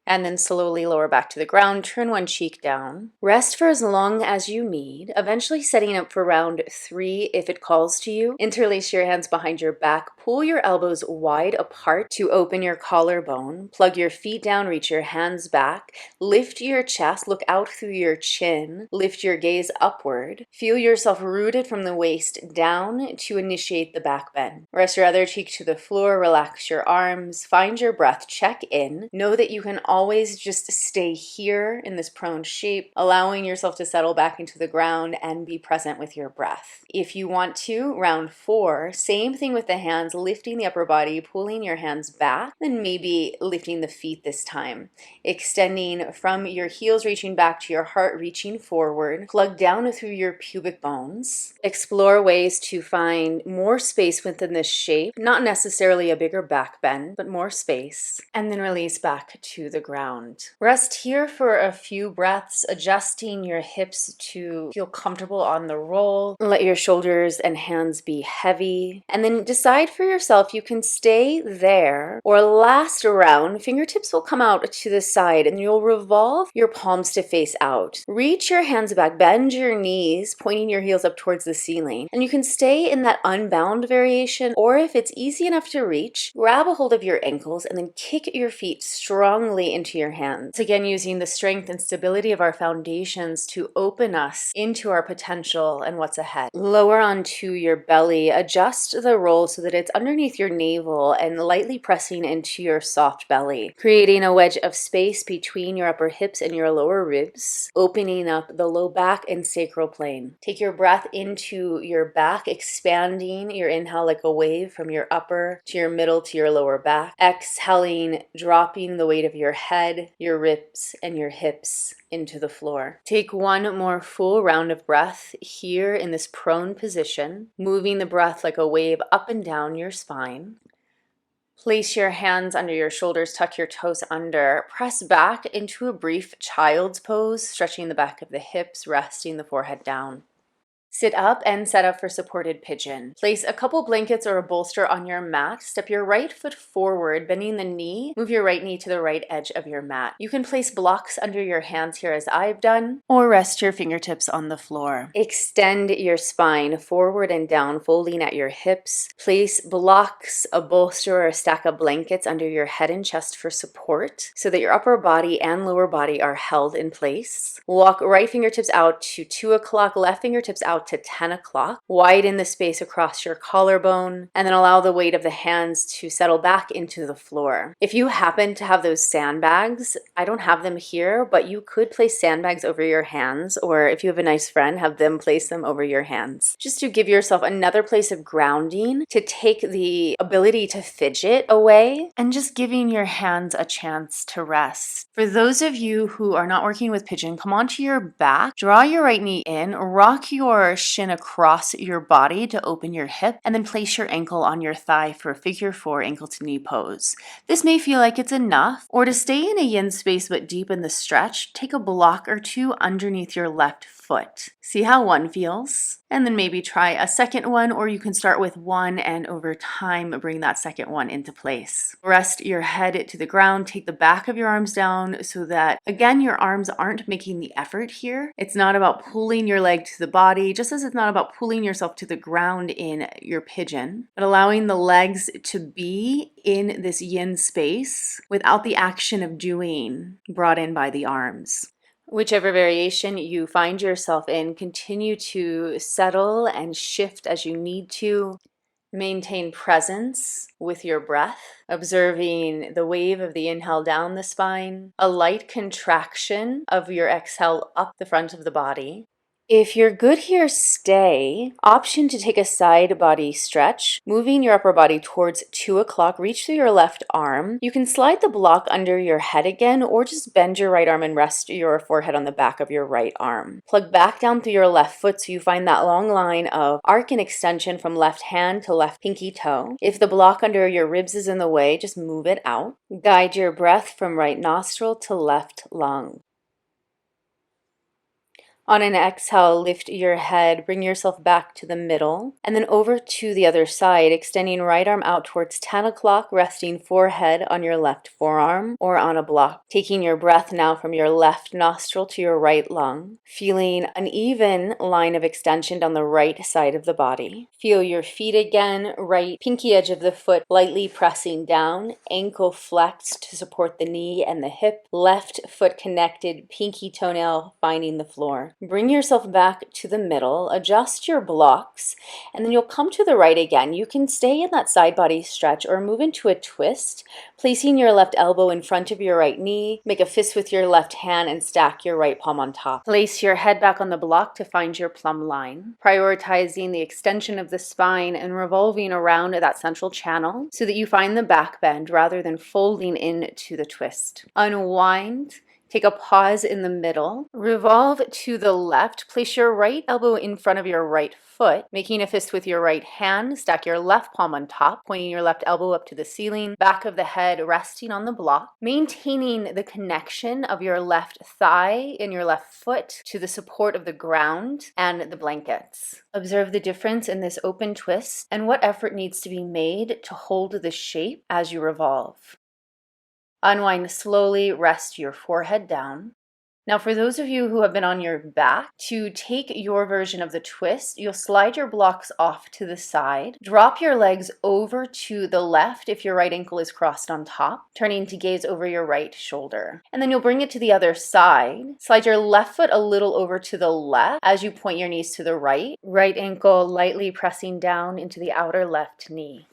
and then slowly lower back to the ground. Turn one cheek down. Rest for as long as you need, eventually setting up for round three if it calls to you. Interlace your hands behind your back. Pull your elbows wide apart to open your collarbone. Plug your feet down, reach your hands back. Lift your chest, look out through your chin. Lift your gaze upward. Feel yourself rooted from the waist down to initiate the back bend. Rest your other cheek to the floor, relax your arms, find your breath, check in. Know that you can always just stay here in this prone shape, allowing yourself to settle back into the ground and be present with your breath. If you want to, round four, same thing with the hands, lifting the upper body, pulling your hands back, then maybe lifting the feet this time. Extending from your heels, reaching back to your heart, reaching forward. Plug down through your pubic bones. Explore ways to find more space within this shape, not necessarily a bigger back bend, but more space. And then release back to the ground. Rest here for a few breaths, adjusting your hips to feel comfortable on the roll. Let your shoulders and hands be heavy. And then decide for yourself, you can stay there, or last round, fingertips will come out to the side and you'll revolve your palms to face out. Reach your hands back, bend your knees, pointing your heels up towards the ceiling. And you can stay in that unbound variation, or if it's easy enough to reach, grab a hold of your ankles and then kick your feet strongly into your hands. Again, using the strength and stability of our foundations to open us into our potential and what's ahead. Lower onto your belly, adjust the roll so that it's underneath your navel and lightly pressing into your soft belly, creating a wedge of space between your upper hips and your lower ribs, opening up the low back and sacral plane. Take your breath into your back, expanding your inhale like a wave from your upper to your middle to your lower back. Exhaling, dropping the weight of your head, your ribs, and your hips into the floor. Take one more full round of breath here in this prone position, moving the breath like a wave up and down your spine. Place your hands under your shoulders, tuck your toes under, press back into a brief child's pose, stretching the back of the hips, resting the forehead down. Sit up and set up for supported pigeon. Place a couple blankets or a bolster on your mat. Step your right foot forward, bending the knee. Move your right knee to the right edge of your mat. You can place blocks under your hands here as I've done, or rest your fingertips on the floor. Extend your spine forward and down, folding at your hips. Place blocks, a bolster, or a stack of blankets under your head and chest for support so that your upper body and lower body are held in place. Walk right fingertips out to 2 o'clock, left fingertips out to 10 o'clock. Widen the space across your collarbone, and then allow the weight of the hands to settle back into the floor. If you happen to have those sandbags, I don't have them here, but you could place sandbags over your hands, or if you have a nice friend, have them place them over your hands. Just to give yourself another place of grounding, to take the ability to fidget away, and just giving your hands a chance to rest. For those of you who are not working with pigeon, come onto your back, draw your right knee in, rock your shin across your body to open your hip, and then place your ankle on your thigh for a figure 4 ankle to knee pose. This may feel like it's enough, or to stay in a yin space but deepen the stretch, take a block or two underneath your left foot. See how one feels, and then maybe try a second one, or you can start with one and over time bring that second one into place. Rest your head to the ground, take the back of your arms down so that, again, your arms aren't making the effort here. It's not about pulling your leg to the body, just as it's not about pulling yourself to the ground in your pigeon, but allowing the legs to be in this yin space without the action of doing brought in by the arms. Whichever variation you find yourself in, continue to settle and shift as you need to. Maintain presence with your breath, observing the wave of the inhale down the spine, a light contraction of your exhale up the front of the body. If you're good here, stay. Option to take a side body stretch, moving your upper body towards 2 o'clock. Reach through your left arm. You can slide the block under your head again, or just bend your right arm and rest your forehead on the back of your right arm. Plug back down through your left foot so you find that long line of arc and extension from left hand to left pinky toe. If the block under your ribs is in the way, just move it out. Guide your breath from right nostril to left lung. On an exhale, lift your head, bring yourself back to the middle, and then over to the other side, extending right arm out towards 10 o'clock, resting forehead on your left forearm or on a block. Taking your breath now from your left nostril to your right lung, feeling an even line of extension down the right side of the body. Feel your feet again, right pinky edge of the foot lightly pressing down, ankle flexed to support the knee and the hip, left foot connected, pinky toenail finding the floor. Bring yourself back to the middle, adjust your blocks, and then you'll come to the right again. You can stay in that side body stretch or move into a twist, placing your left elbow in front of your right knee. Make a fist with your left hand and stack your right palm on top. Place your head back on the block to find your plumb line, prioritizing the extension of the spine and revolving around that central channel so that you find the back bend rather than folding into the twist. Unwind. Take a pause in the middle, revolve to the left, place your right elbow in front of your right foot, making a fist with your right hand, stack your left palm on top, pointing your left elbow up to the ceiling, back of the head resting on the block, maintaining the connection of your left thigh and your left foot to the support of the ground and the blankets. Observe the difference in this open twist and what effort needs to be made to hold the shape as you revolve. Unwind slowly, rest your forehead down. Now, for those of you who have been on your back, to take your version of the twist, you'll slide your blocks off to the side, drop your legs over to the left if your right ankle is crossed on top, turning to gaze over your right shoulder. And then you'll bring it to the other side. Slide your left foot a little over to the left as you point your knees to the right ankle lightly pressing down into the outer left knee.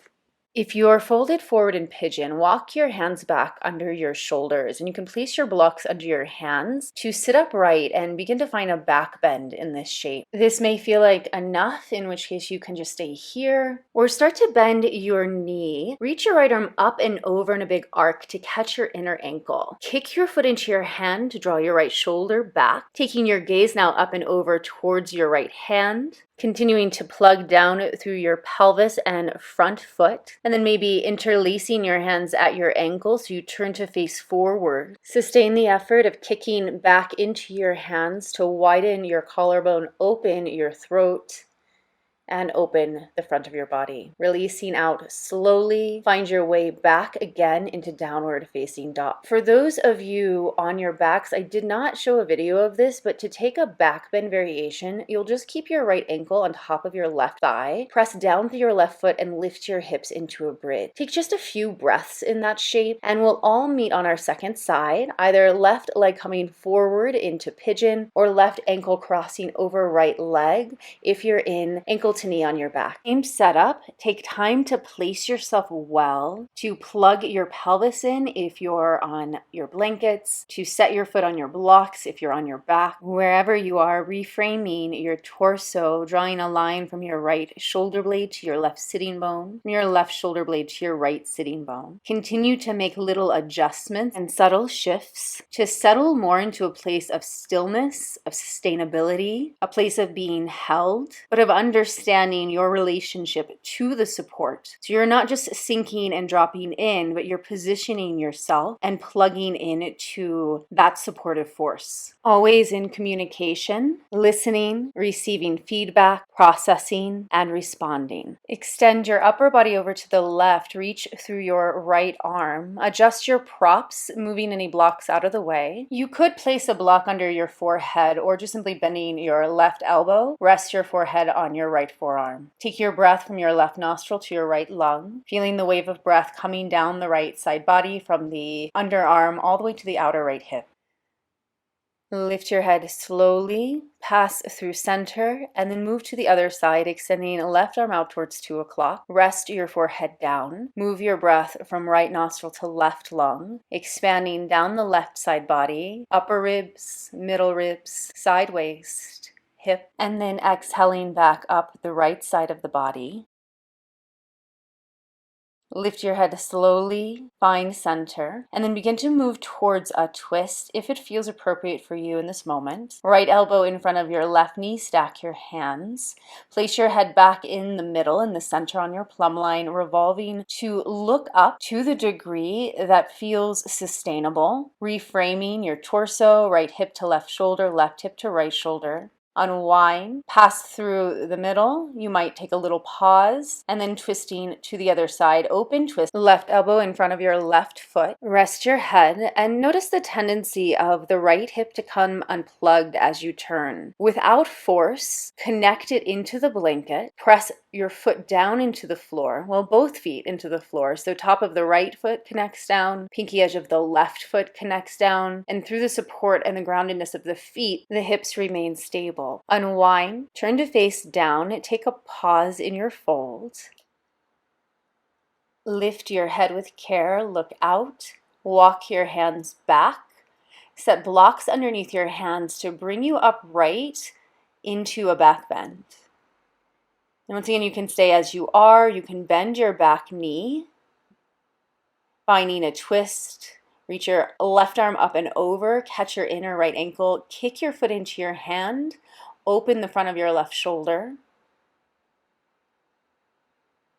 If you are folded forward in pigeon, walk your hands back under your shoulders, and you can place your blocks under your hands to sit upright and begin to find a back bend in this shape. This may feel like enough, in which case you can just stay here, or start to bend your knee. Reach your right arm up and over in a big arc to catch your inner ankle. Kick your foot into your hand to draw your right shoulder back, taking your gaze now up and over towards your right hand. Continuing to plug down through your pelvis and front foot, and then maybe interlacing your hands at your ankles so you turn to face forward. Sustain the effort of kicking back into your hands to widen your collarbone, open your throat, and open the front of your body. Releasing out slowly, find your way back again into downward facing dog. For those of you on your backs, I did not show a video of this, but to take a back bend variation, you'll just keep your right ankle on top of your left thigh, press down through your left foot, and lift your hips into a bridge. Take just a few breaths in that shape, and we'll all meet on our second side, either left leg coming forward into pigeon or left ankle crossing over right leg if you're in ankle to knee on your back. Same setup. Take time to place yourself well, to plug your pelvis in if you're on your blankets, to set your foot on your blocks if you're on your back. Wherever you are, reframing your torso, drawing a line from your right shoulder blade to your left sitting bone, from your left shoulder blade to your right sitting bone. Continue to make little adjustments and subtle shifts to settle more into a place of stillness, of sustainability, a place of being held, but of understanding your relationship to the support. So you're not just sinking and dropping in, but you're positioning yourself and plugging in to that supportive force. Always in communication, listening, receiving feedback, processing, and responding. Extend your upper body over to the left, reach through your right arm, adjust your props, moving any blocks out of the way. You could place a block under your forehead or just simply bending your left elbow, rest your forehead on your right forearm. Take your breath from your left nostril to your right lung, feeling the wave of breath coming down the right side body from the underarm all the way to the outer right hip. Lift your head slowly, pass through center, and then move to the other side, extending left arm out towards 2 o'clock. Rest your forehead down. Move your breath from right nostril to left lung, expanding down the left side body, upper ribs, middle ribs, side waist, hip, and then exhaling back up the right side of the body. Lift your head slowly, find center, and then begin to move towards a twist if it feels appropriate for you in this moment. Right elbow in front of your left knee, stack your hands. Place your head back in the middle, in the center on your plumb line, revolving to look up to the degree that feels sustainable. Reframing your torso, right hip to left shoulder, left hip to right shoulder. Unwind, pass through the middle. You might take a little pause and then twisting to the other side. Open twist, left elbow in front of your left foot. Rest your head and notice the tendency of the right hip to come unplugged as you turn. Without force, connect it into the blanket. Press your foot down into the floor, well, both feet into the floor. So top of the right foot connects down, pinky edge of the left foot connects down, and through the support and the groundedness of the feet, the hips remain stable. Unwind, turn to face down, take a pause in your fold. Lift your head with care, look out, walk your hands back, set blocks underneath your hands to bring you upright into a back bend. And once again, you can stay as you are, you can bend your back knee, finding a twist. Reach your left arm up and over, catch your inner right ankle, kick your foot into your hand, open the front of your left shoulder.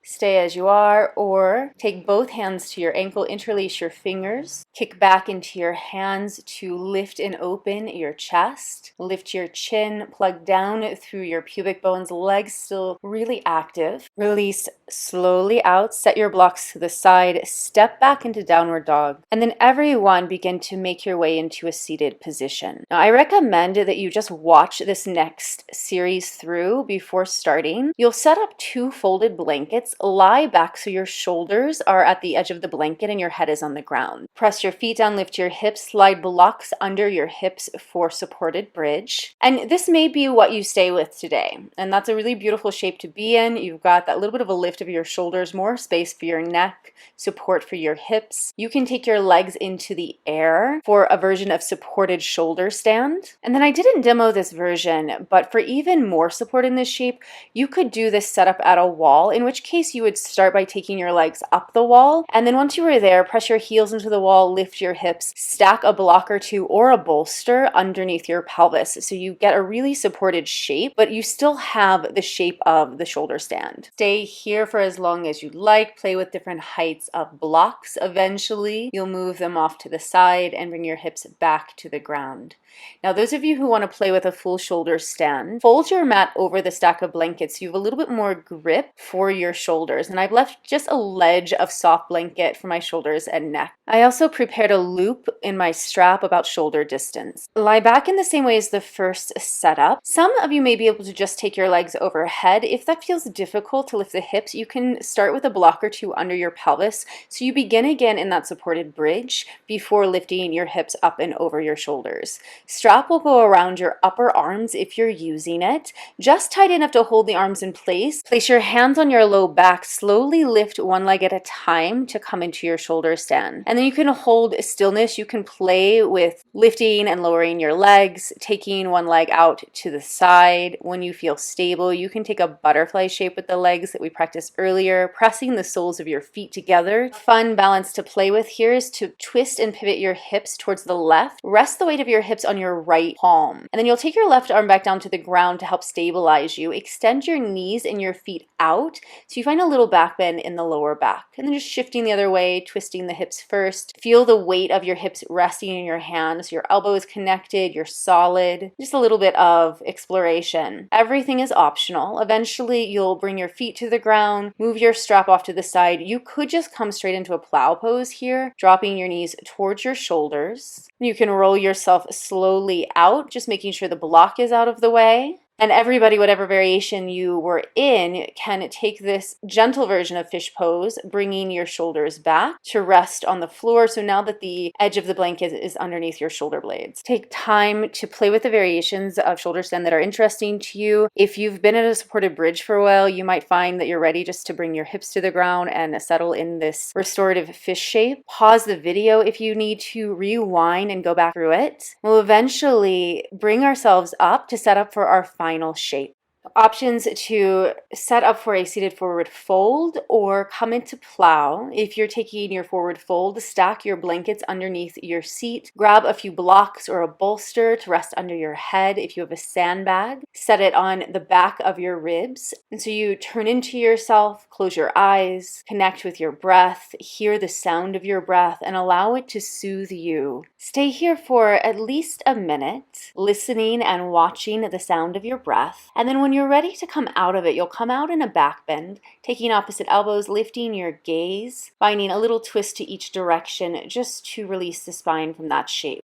Stay as you are, or take both hands to your ankle, interlace your fingers, kick back into your hands to lift and open your chest, lift your chin, plug down through your pubic bones, legs still really active. Release slowly out, set your blocks to the side, step back into downward dog, and then everyone begin to make your way into a seated position. Now, I recommend that you just watch this next series through before starting. You'll set up 2 folded blankets. Lie back so your shoulders are at the edge of the blanket and your head is on the ground. Press your feet down, lift your hips, slide blocks under your hips for supported bridge. And this may be what you stay with today. And that's a really beautiful shape to be in. You've got that little bit of a lift of your shoulders, more space for your neck, support for your hips. You can take your legs into the air for a version of supported shoulder stand. And then I didn't demo this version, but for even more support in this shape, you could do this setup at a wall, in which case case, you would start by taking your legs up the wall, and then once you were there, press your heels into the wall, lift your hips, stack a block or two or a bolster underneath your pelvis. So you get a really supported shape, but you still have the shape of the shoulder stand. Stay here for as long as you like. Play with different heights of blocks. Eventually, you'll move them off to the side and bring your hips back to the ground. Now, those of you who want to play with a full shoulder stand, fold your mat over the stack of blankets. You have a little bit more grip for your shoulders, and I've left just a ledge of soft blanket for my shoulders and neck. I also prepared a loop in my strap about shoulder distance. Lie back in the same way as the first setup. Some of you may be able to just take your legs overhead. If that feels difficult to lift the hips, you can start with a block or two under your pelvis. So you begin again in that supported bridge before lifting your hips up and over your shoulders. Strap will go around your upper arms if you're using it, just tight enough to hold the arms in place. Place your hands on your low back. Slowly lift one leg at a time to come into your shoulder stand. And then you can hold stillness. You can play with lifting and lowering your legs, taking one leg out to the side. When you feel stable, you can take a butterfly shape with the legs that we practiced earlier, pressing the soles of your feet together. Fun balance to play with here is to twist and pivot your hips towards the left. Rest the weight of your hips on your right palm. And then you'll take your left arm back down to the ground to help stabilize you. Extend your knees and your feet out so you find a little back bend in the lower back. And then just shifting the other way, twisting the hips first. Feel the weight of your hips resting in your hands. Your elbow is connected, you're solid. Just a little bit of exploration. Everything is optional. Eventually, you'll bring your feet to the ground, move your strap off to the side. You could just come straight into a plow pose here, dropping your knees towards your shoulders. You can roll yourself slowly out, just making sure the block is out of the way. And everybody, whatever variation you were in, can take this gentle version of fish pose, bringing your shoulders back to rest on the floor. So now that the edge of the blanket is underneath your shoulder blades. Take time to play with the variations of shoulder stand that are interesting to you. If you've been at a supported bridge for a while, you might find that you're ready just to bring your hips to the ground and settle in this restorative fish shape. Pause the video if you need to, rewind and go back through it. We'll eventually bring ourselves up to set up for our final shape. Options to set up for a seated forward fold or come into plow. If you're taking your forward fold, stack your blankets underneath your seat. Grab a few blocks or a bolster to rest under your head. If you have a sandbag, set it on the back of your ribs. And so you turn into yourself, close your eyes, connect with your breath, hear the sound of your breath, and allow it to soothe you. Stay here for at least a minute, listening and watching the sound of your breath. And then when you're ready to come out of it, you'll come out in a back bend, taking opposite elbows, lifting your gaze, finding a little twist to each direction just to release the spine from that shape.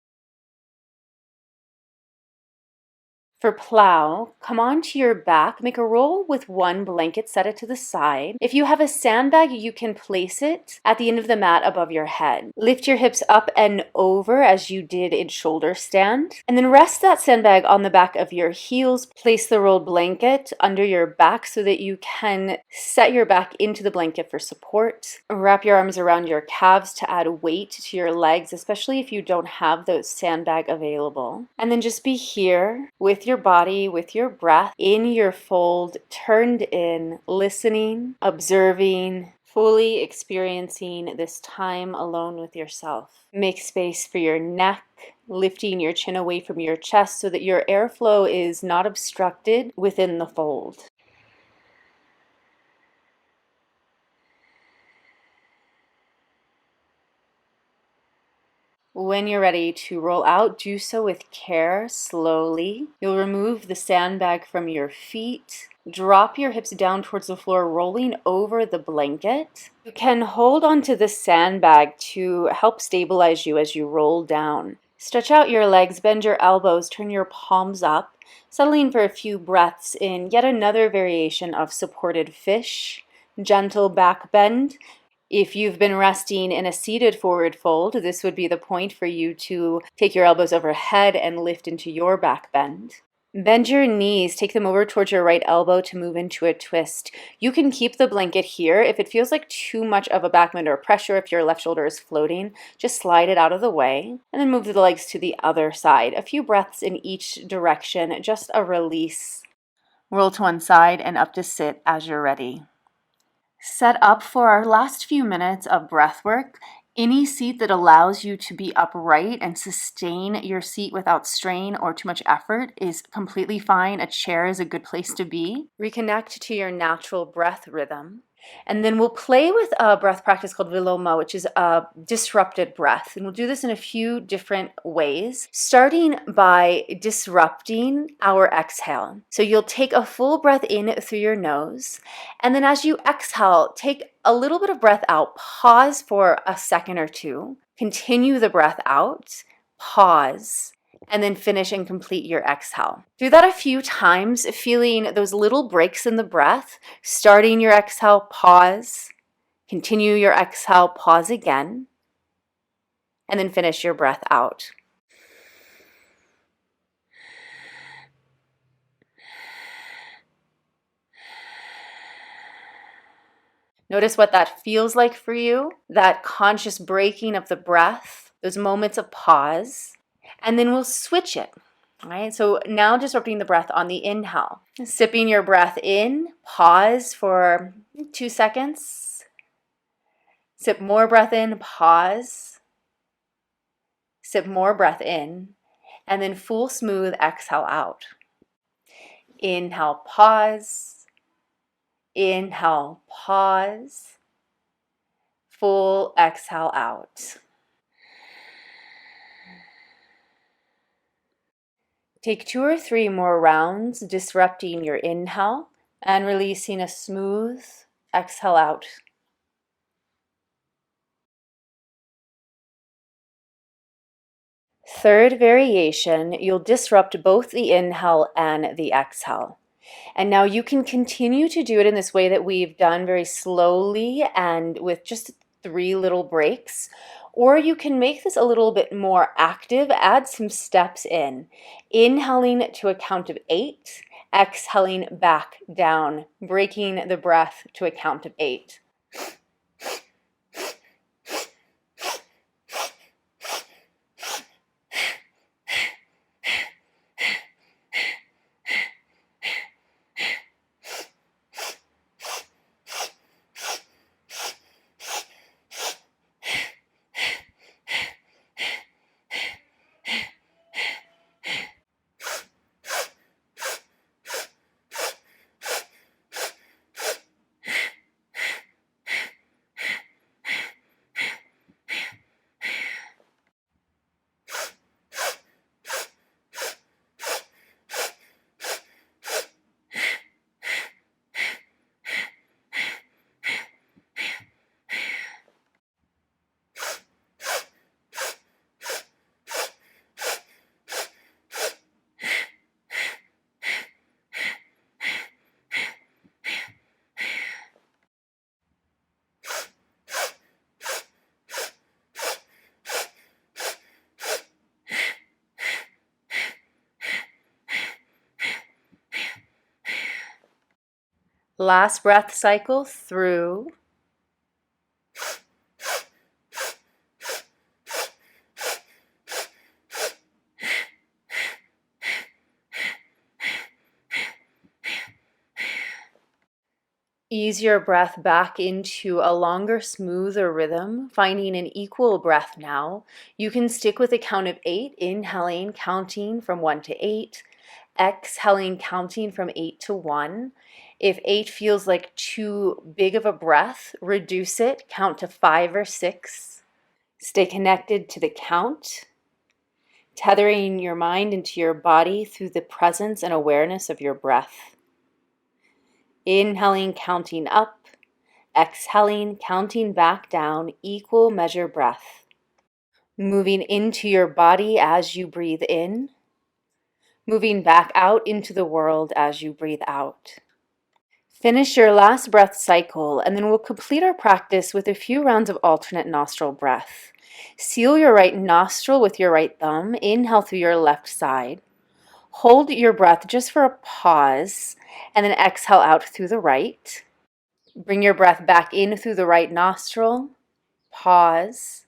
For plow, come onto your back, make a roll with one blanket, set it to the side. If you have a sandbag, you can place it at the end of the mat above your head. Lift your hips up and over as you did in shoulder stand, and then rest that sandbag on the back of your heels. Place the rolled blanket under your back so that you can set your back into the blanket for support. Wrap your arms around your calves to add weight to your legs, especially if you don't have the sandbag available. And then just be here with your body, with your breath, in your fold, turned in, listening, observing, fully experiencing this time alone with yourself. Make space for your neck, lifting your chin away from your chest so that your airflow is not obstructed within the fold. When you're ready to roll out, do so with care, slowly. You'll remove the sandbag from your feet. Drop your hips down towards the floor, rolling over the blanket. You can hold onto the sandbag to help stabilize you as you roll down. Stretch out your legs, bend your elbows, turn your palms up, settling for a few breaths in yet another variation of supported fish. Gentle back bend. If you've been resting in a seated forward fold, this would be the point for you to take your elbows overhead and lift into your back bend. Bend your knees, take them over towards your right elbow to move into a twist. You can keep the blanket here. If it feels like too much of a back bend or pressure, if your left shoulder is floating, just slide it out of the way and then move the legs to the other side. A few breaths in each direction, just a release. Roll to one side and up to sit as you're ready. Set up for our last few minutes of breath work. Any seat that allows you to be upright and sustain your seat without strain or too much effort is completely fine. A chair is a good place to be. Reconnect to your natural breath rhythm. And then we'll play with a breath practice called Viloma, which is a disrupted breath. And we'll do this in a few different ways, starting by disrupting our exhale. So you'll take a full breath in through your nose, and then as you exhale, take a little bit of breath out, pause for a second or two, continue the breath out, pause, and then finish and complete your exhale. Do that a few times, feeling those little breaks in the breath, starting your exhale, pause, continue your exhale, pause again, and then finish your breath out. Notice what that feels like for you, that conscious breaking of the breath, those moments of pause, and then we'll switch it. All right, so now disrupting the breath on the inhale. Sipping your breath in, pause for 2 seconds. Sip more breath in, pause. Sip more breath in, and then full smooth exhale out. Inhale, pause. Inhale, pause. Full exhale out. Take 2 or 3 more rounds, disrupting your inhale and releasing a smooth exhale out. Third variation, you'll disrupt both the inhale and the exhale. And now you can continue to do it in this way that we've done, very slowly and with just 3 little breaks. Or you can make this a little bit more active, add some steps in. Inhaling to a count of 8, exhaling back down, breaking the breath to a count of 8. Last breath cycle through. Ease your breath back into a longer, smoother rhythm, finding an equal breath now. You can stick with a count of 8, inhaling, counting from 1 to 8, exhaling, counting from 8 to 1. If 8 feels like too big of a breath, reduce it, count to 5 or 6. Stay connected to the count, tethering your mind into your body through the presence and awareness of your breath. Inhaling, counting up, exhaling, counting back down, equal measure breath. Moving into your body as you breathe in, moving back out into the world as you breathe out. Finish your last breath cycle, and then we'll complete our practice with a few rounds of alternate nostril breath. Seal your right nostril with your right thumb. Inhale through your left side. Hold your breath just for a pause, and then exhale out through the right. Bring your breath back in through the right nostril, pause,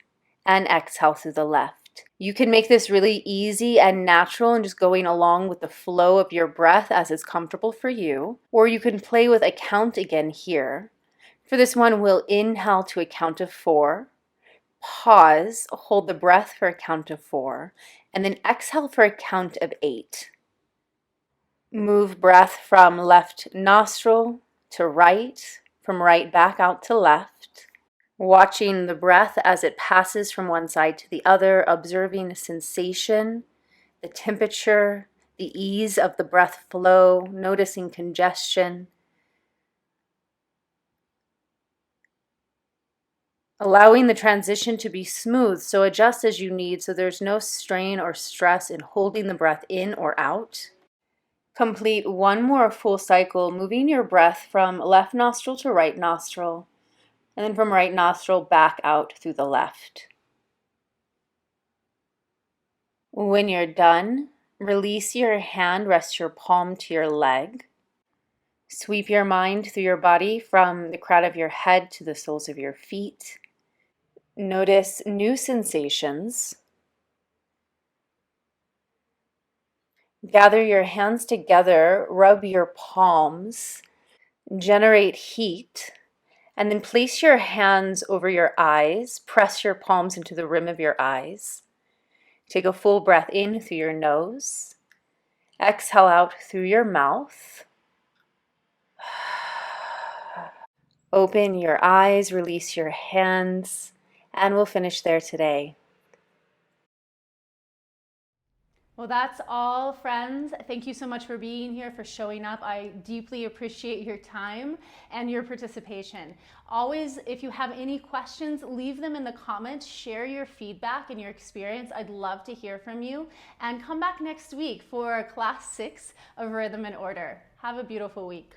and exhale through the left. You can make this really easy and natural and just going along with the flow of your breath as is comfortable for you, or you can play with a count again here. For this one, we'll inhale to a count of 4, pause, hold the breath for a count of 4, and then exhale for a count of 8. Move breath from left nostril to right, from right back out to left, watching the breath as it passes from one side to the other, observing the sensation, the temperature, the ease of the breath flow, noticing congestion. Allowing the transition to be smooth, so adjust as you need so there's no strain or stress in holding the breath in or out. Complete one more full cycle, moving your breath from left nostril to right nostril, and then from right nostril back out through the left. When you're done, release your hand, rest your palm to your leg. Sweep your mind through your body from the crown of your head to the soles of your feet. Notice new sensations. Gather your hands together, rub your palms, generate heat, and then place your hands over your eyes. Press your palms into the rim of your eyes. Take a full breath in through your nose. Exhale out through your mouth. Open your eyes, release your hands, and we'll finish there today. Well, that's all, friends. Thank you so much for being here, for showing up. I deeply appreciate your time and your participation. Always, if you have any questions, leave them in the comments. Share your feedback and your experience. I'd love to hear from you. And come back next week for class 6 of Rhythm and Order. Have a beautiful week.